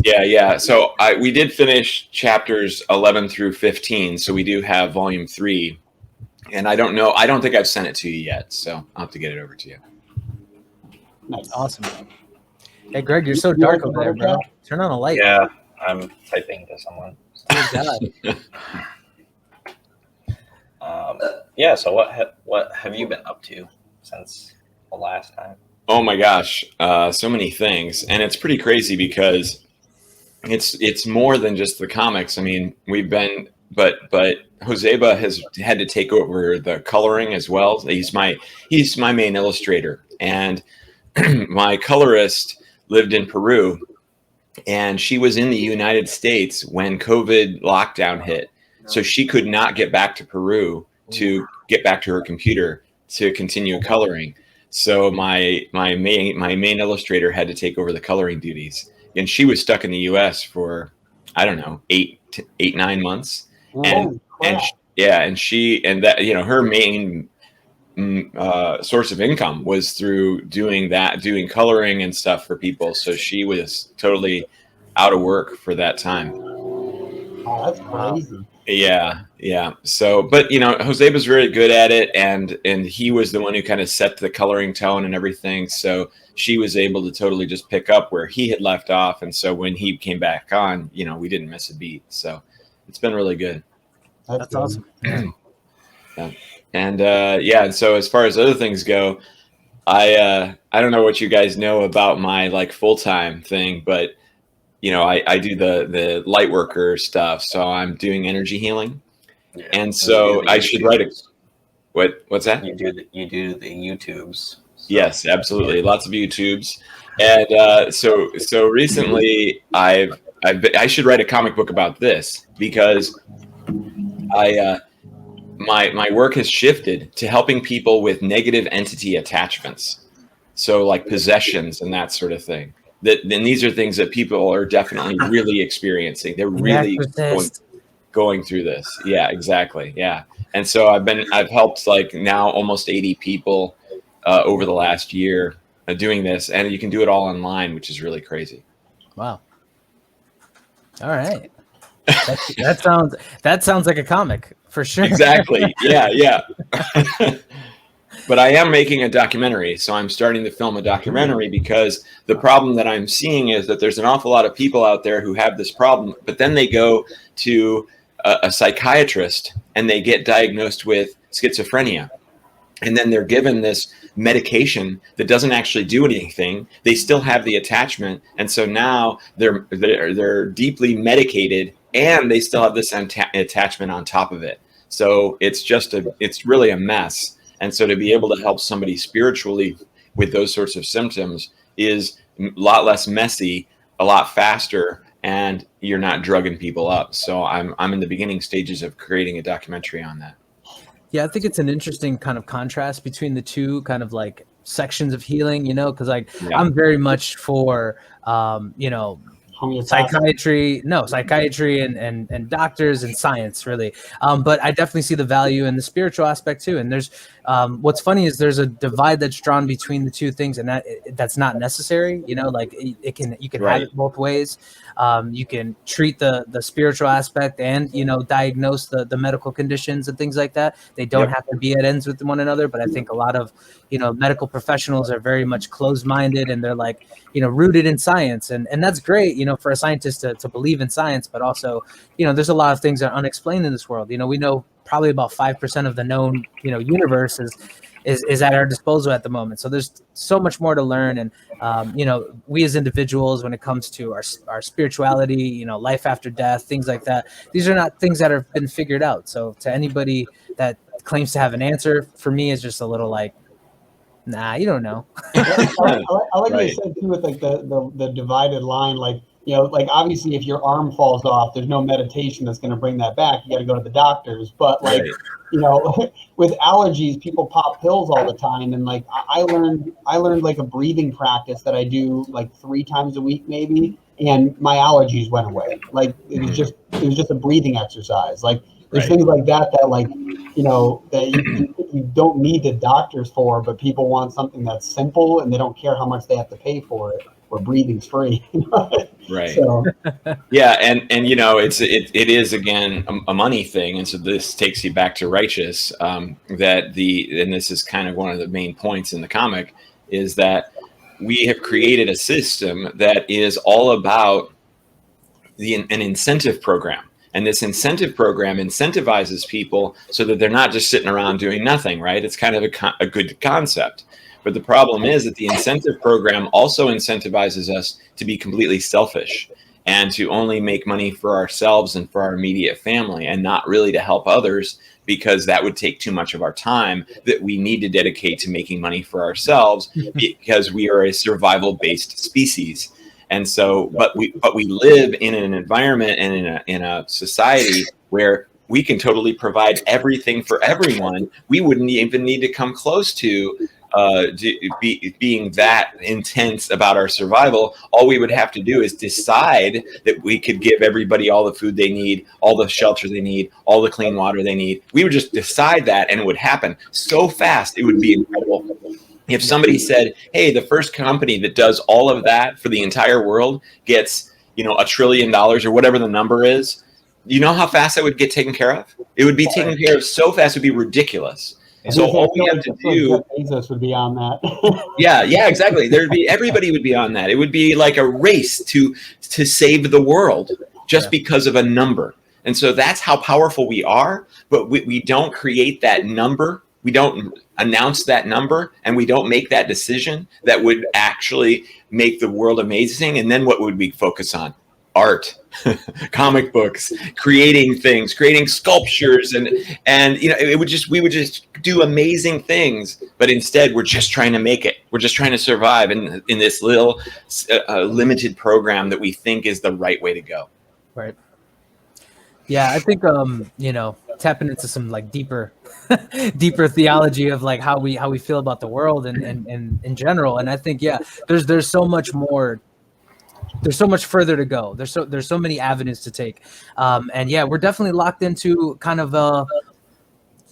Yeah. So we did finish chapters 11 through 15, so we do have volume 3. And I don't know. I don't think I've sent it to you yet, so I'll have to get it over to you.
Nice.
Awesome. Hey, Greg, you're so dark over there, bro. Turn on a light.
Yeah, I'm typing to someone.
Oh, God.
Yeah. So what have you been up to since the last time?
Oh my gosh, so many things, and it's pretty crazy because it's more than just the comics. I mean, we've been, but Joseba has had to take over the coloring as well. He's my main illustrator, and my colorist lived in Peru, and she was in the United States when COVID lockdown hit, so she could not get back to Peru to get back to her computer to continue coloring. So my main illustrator had to take over the coloring duties, and she was stuck in the U.S. for, I don't know, 9 months. And that, her main source of income was through doing coloring and stuff for people. So she was totally out of work for that time.
Oh, that's crazy.
Yeah. So, but Jose was very good at it, and he was the one who kind of set the coloring tone and everything. So she was able to totally just pick up where he had left off, and so when he came back on, we didn't miss a beat. So it's been really good.
That's awesome.
Yeah. And so as far as other things go, I don't know what you guys know about my full-time thing, but I do the light worker stuff. So I'm doing energy healing. Yeah. And so I should write what's that?
You do the YouTubes. So.
Yes, absolutely. Lots of YouTubes. And so recently I should write a comic book about this, because my work has shifted to helping people with negative entity attachments. So like possessions and that sort of thing. Then these are things that people are definitely really experiencing. They're really going through this. Yeah, exactly. Yeah. And so I've helped now almost 80 people over the last year doing this, and you can do it all online, which is really crazy.
Wow. All right. That sounds like a comic for sure.
Exactly. Yeah. But I am making a documentary, so I'm starting to film a documentary, because the problem that I'm seeing is that there's an awful lot of people out there who have this problem, but then they go to a psychiatrist and they get diagnosed with schizophrenia. And then they're given this medication that doesn't actually do anything. They still have the attachment, and so now they're deeply medicated, and they still have this attachment on top of it. So it's really a mess. And so to be able to help somebody spiritually with those sorts of symptoms is a lot less messy, a lot faster, and you're not drugging people up. So I'm in the beginning stages of creating a documentary on that.
Yeah, I think it's an interesting kind of contrast between the two kind of sections of healing, because I'm very much for, psychiatry and doctors and science, really. But I definitely see the value in the spiritual aspect too. And there's what's funny is there's a divide that's drawn between the two things, and that's not necessary. You can have it both ways. You can treat the spiritual aspect and diagnose the medical conditions and things like that. They don't have to be at ends with one another. But I think a lot of medical professionals are very much closed-minded, and they're rooted in science, and that's great, for a scientist to believe in science. But also, there's a lot of things that are unexplained in this world. We know probably about 5% of the known universe is at our disposal at the moment. So there's so much more to learn. And we as individuals, when it comes to our spirituality, life after death, things like that, these are not things that have been figured out. So to anybody that claims to have an answer, for me, is just a little nah, you don't know.
I like what you said too, with the divided line. you know, like obviously if your arm falls off, there's no meditation that's going to bring that back. You got to go to the doctors. But like,
Right.
you know, with allergies, people pop pills all the time. And like, I learned like a breathing practice that I do like 3 times a week, maybe. And my allergies went away. Like it was just a breathing exercise. Like there's
Right.
things like that like, you know, that you don't need the doctors for, but people want something that's simple and they don't care how much they have to pay for it. Where breathing's free.
Right.
So
Yeah, and you know, it is again a money thing, and so this takes you back to righteous. And this is kind of one of the main points in the comic, is that we have created a system that is all about an incentive program. And this incentive program incentivizes people so that they're not just sitting around doing nothing, right? It's kind of a good concept. But the problem is that the incentive program also incentivizes us to be completely selfish and to only make money for ourselves and for our immediate family, and not really to help others, because that would take too much of our time that we need to dedicate to making money for ourselves, because we are a survival-based species. And so, but we live in an environment and in a society where we can totally provide everything for everyone. We wouldn't even need to come close to being that intense about our survival. All we would have to do is decide that we could give everybody all the food they need, all the shelter they need, all the clean water they need. We would just decide that, and it would happen so fast. It would be incredible. If somebody said, hey, the first company that does all of that for the entire world gets, you know, $1 trillion or whatever the number is, you know how fast that would get taken care of? It would be taken care of so fast, it would be ridiculous. So all we have to do,
Bezos would be on that.
yeah, exactly. Everybody would be on that. It would be like a race to save the world just because of a number. And so that's how powerful we are. But we don't create that number. We don't announce that number, and we don't make that decision that would actually make the world amazing. And then what would we focus on? Art, comic books, creating things, creating sculptures, and you know, we would just do amazing things. But instead, we're just trying to make it. We're just trying to survive in this little limited program that we think is the right way to go.
Right. Yeah, I think you know, tapping into some like deeper theology of like how we feel about the world and in general. And I think there's so much more. There's so much further to go. There's so many avenues to take. And we're definitely locked into kind of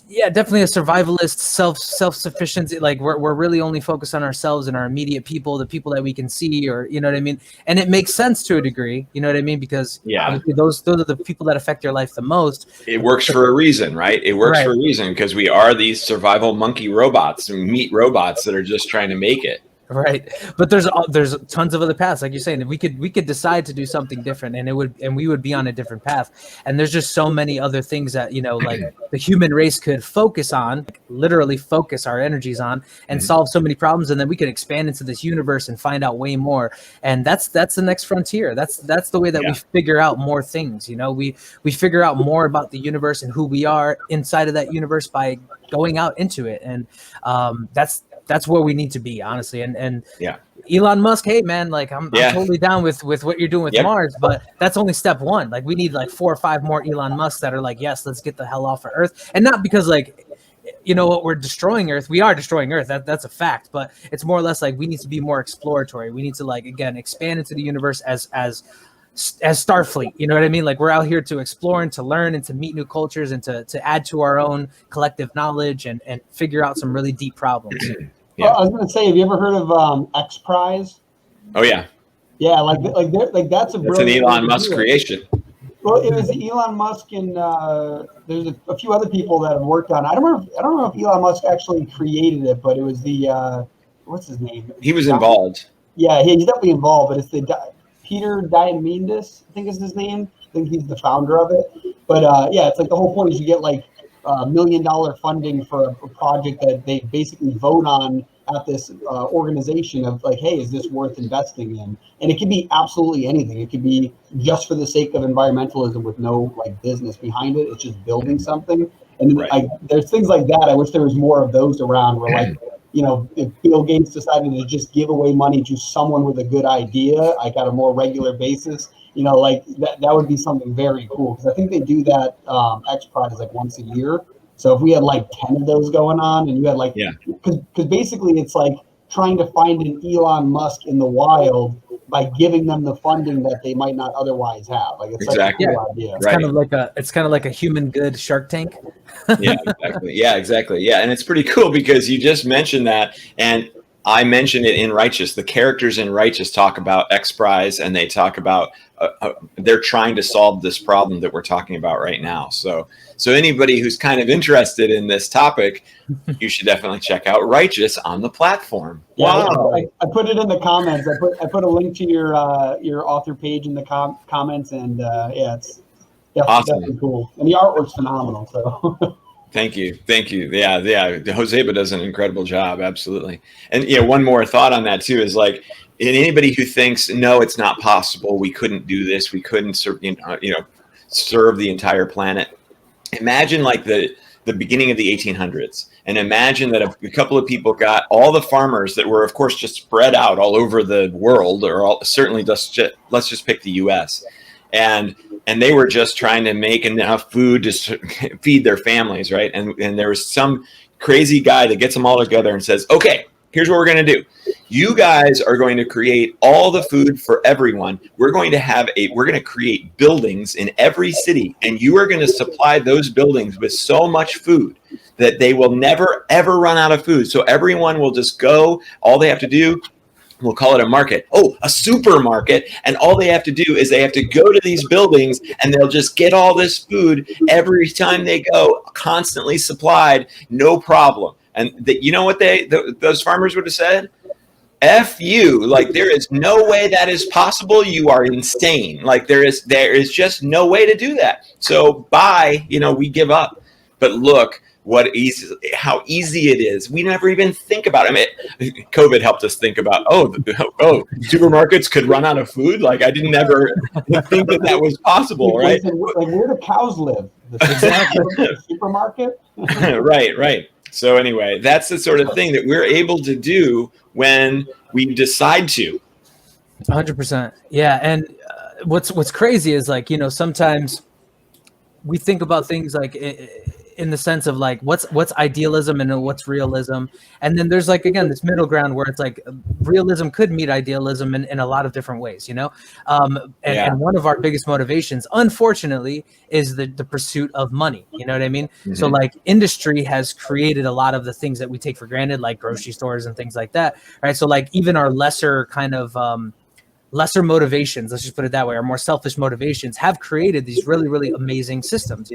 definitely a survivalist, self-sufficiency. Like we're really only focused on ourselves and our immediate people, the people that we can see, or you know what I mean. And it makes sense to a degree, you know what I mean, because obviously those are the people that affect your life the most. It
works for a reason, right? It works for a reason, because we are these survival monkey robots and meat robots that are just trying to make it.
Right, but there's tons of other paths, like you're saying. We could decide to do something different, and we would be on a different path. And there's just so many other things that, you know, like the human race could focus on, like literally focus our energies on, and solve so many problems. And then we could expand into this universe and find out way more. And that's the next frontier. That's the way that we figure out more things. You know, we figure out more about the universe and who we are inside of that universe by going out into it. And that's where we need to be, honestly. And Elon Musk, hey man, like I'm totally down with what you're doing with Mars, but that's only step one. Like we need like 4 or 5 more Elon Musks that are like, yes, let's get the hell off of Earth. And not because like, you know what, we're destroying Earth. We are destroying Earth. That's a fact. But it's more or less like we need to be more exploratory. We need to, like, again, expand into the universe as Starfleet, you know what I mean? Like we're out here to explore and to learn and to meet new cultures and to add to our own collective knowledge and figure out some really deep problems.
Well, I was going to say, have you ever heard of X Prize?
Oh yeah.
Yeah, like that's
an Elon Musk creation.
Well, it was Elon Musk and there's a few other people that have worked on it. I don't know if Elon Musk actually created it, but it was the what's his name?
He was involved.
Yeah, he's definitely involved, but it's the Peter Diamandis, I think is his name. I think he's the founder of it. But it's like the whole point is you get like $1 million funding for a project that they basically vote on at this organization of like, hey, is this worth investing in? And it could be absolutely anything. It could be just for the sake of environmentalism with no like business behind it. It's just building something. And there's things like that. I wish there was more of those around where like if Bill Gates decided to just give away money to someone with a good idea, like at a more regular basis, like that would be something very cool. Because I think they do that X Prize like once a year. So if we had like 10 of those going on, and you had like, because basically it's like trying to find an Elon Musk in the wild by giving them the funding that they might not otherwise have. Like it's such a cool idea.
It's kind of like a human good Shark Tank.
Yeah, exactly. Yeah, exactly. Yeah, and it's pretty cool because you just mentioned that, and I mentioned it in Righteous. The characters in Righteous talk about X Prize, and they talk about they're trying to solve this problem that we're talking about right now. So anybody who's kind of interested in this topic, you should definitely check out Righteous on the platform.
Yeah, wow. I put it in the comments. I put a link to your author page in the comments, and it's definitely cool. And the artwork's phenomenal. So.
Thank you. Yeah. Joseba does an incredible job. Absolutely. And one more thought on that too is like, anybody who thinks, no, it's not possible, we couldn't do this, we couldn't serve the entire planet. Imagine like the beginning of the 1800s, and imagine that a couple of people got all the farmers that were, of course, just spread out all over the world, or certainly let's just pick the U.S. And they were just trying to make enough food to feed their families, right? And there was some crazy guy that gets them all together and says, okay, here's what we're going to do. You guys are going to create all the food for everyone. We're going to create buildings in every city, and you are going to supply those buildings with so much food that they will never, ever run out of food. So everyone will just go. All they have to do, we'll call it a market. Oh, a supermarket. And all they have to do is they have to go to these buildings, and they'll just get all this food every time they go, constantly supplied, no problem. And you know what those farmers would have said? F you. Like, there is no way that is possible. You are insane. Like, there is just no way to do that. So bye, we give up. But look how easy it is. We never even think about it. I mean, COVID helped us think about, supermarkets could run out of food. Like, I didn't ever think that was possible, right?
Like, where do cows live? The supermarket?
Right. So anyway, that's the sort of thing that we're able to do when we decide to.
100%. Yeah. And what's crazy is, like, sometimes we think about things like in the sense of like what's idealism and what's realism, and then there's like, again, this middle ground where it's like realism could meet idealism in a lot of different ways, and one of our biggest motivations, unfortunately, is the pursuit of money. You know what I mean? Mm-hmm. So like, industry has created a lot of the things that we take for granted, like grocery stores and things like that, right? So like, even our lesser kind of lesser motivations, let's just put it that way, or more selfish motivations, have created these really, really amazing systems,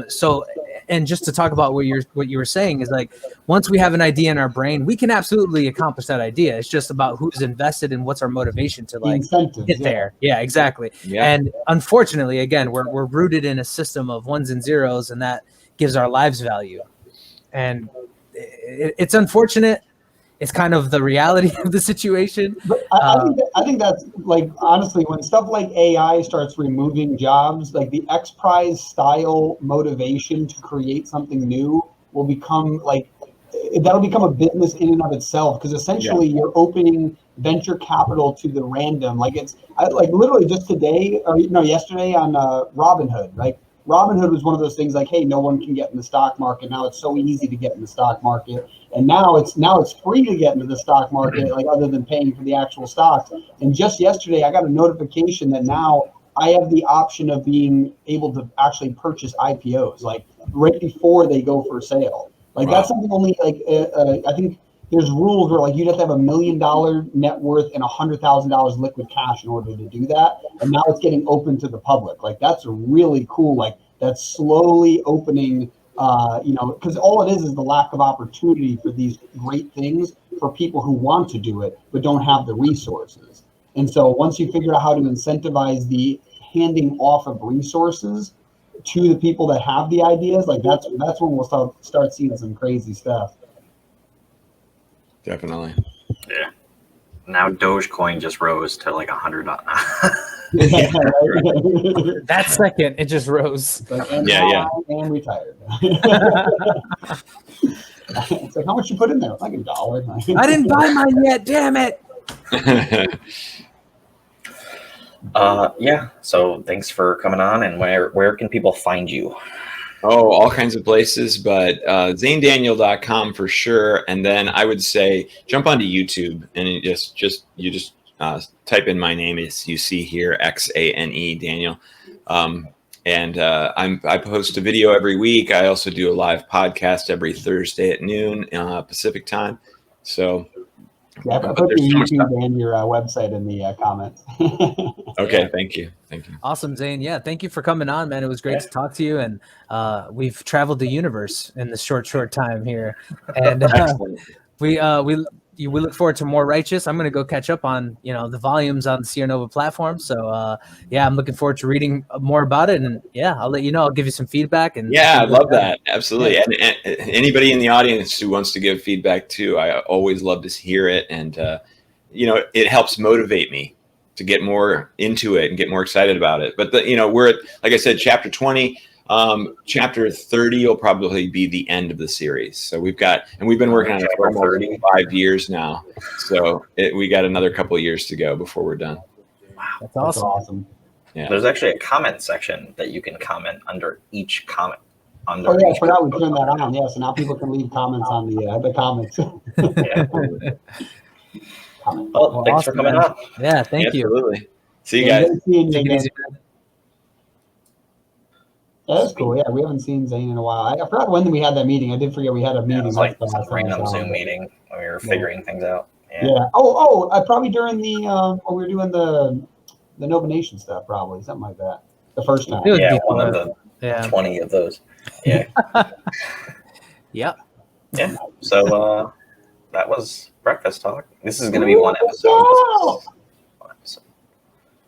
So, and just to talk about what you were saying is, like, once we have an idea in our brain, we can absolutely accomplish that idea. It's just about who's invested and what's our motivation to like get there. Yeah, exactly. Yeah. And unfortunately, again, we're rooted in a system of ones and zeros, and that gives our lives value. And it's unfortunate. It's kind of the reality of the situation.
But I think that's, like, honestly, when stuff like AI starts removing jobs, like the X Prize style motivation to create something new will become that'll become a business in and of itself, because essentially you're opening venture capital to the random. Like, literally just today, or yesterday on Robinhood, right? Robinhood was one of those things like, hey, no one can get in the stock market. Now it's so easy to get in the stock market. And now it's free to get into the stock market, like, other than paying for the actual stocks. And just yesterday, I got a notification that now I have the option of being able to actually purchase IPOs, like, right before they go for sale. Like, wow. That's something only, like, I think there's rules where, like, you'd have to have $1 million net worth and $100,000 liquid cash in order to do that. And now it's getting open to the public. Like, that's really cool. Like, that's slowly opening, because all it is the lack of opportunity for these great things for people who want to do it but don't have the resources. And so once you figure out how to incentivize the handing off of resources to the people that have the ideas, like, that's when we'll start seeing some crazy stuff.
Definitely.
Yeah. Now Dogecoin just rose to like $100.
That second, it just rose.
And retired. It's like, how much you put in there? Like $1.
I didn't buy mine yet. Damn it.
Yeah. So thanks for coming on. And where can people find you?
Oh, all kinds of places, but ZaneDaniel.com for sure. And then I would say jump onto YouTube and you just type in my name as you see here, XANE Daniel. I post a video every week. I also do a live podcast every Thursday at noon Pacific time. So
yeah, I put your YouTube and your website in the comments.
okay, thank you.
Awesome, Zane. Yeah, thank you for coming on, man. It was great to talk to you, and we've traveled the universe in this short time here, and we look forward to more Righteous. I'm going to go catch up on the volumes on the Seer Nova platform. So yeah, I'm looking forward to reading more about it, and yeah, I'll let you know. I'll give you some feedback. And
yeah, I love that. Absolutely. Yeah. And anybody in the audience who wants to give feedback too, I always love to hear it, and it helps motivate me to get more into it and get more excited about it. But we're at, like I said, chapter 20. Chapter 30 will probably be the end of the series. So we've been working on it for almost 5 years now. So we got another couple of years to go before we're done.
Wow, that's awesome.
Yeah. There's actually a comment section that you can comment under each comment.
I forgot we turned that on. Yeah, so now people can leave comments on the comments.
Well, thanks for coming on.
Yeah, thank you.
Absolutely. See you guys.
Take it easy.
Yeah, that's cool. Yeah, we haven't seen Zane in a while. I forgot when we had that meeting. I did forget we had a meeting.
It was like some random Zoom meeting when we were figuring things out.
Yeah. Probably during the when we were doing the Nova Nation stuff, probably something like that. The first time.
Yeah, one of the 20 of those. Yeah.
Yep.
Yeah. So that was Breakfast Talk. This is going to be one episode.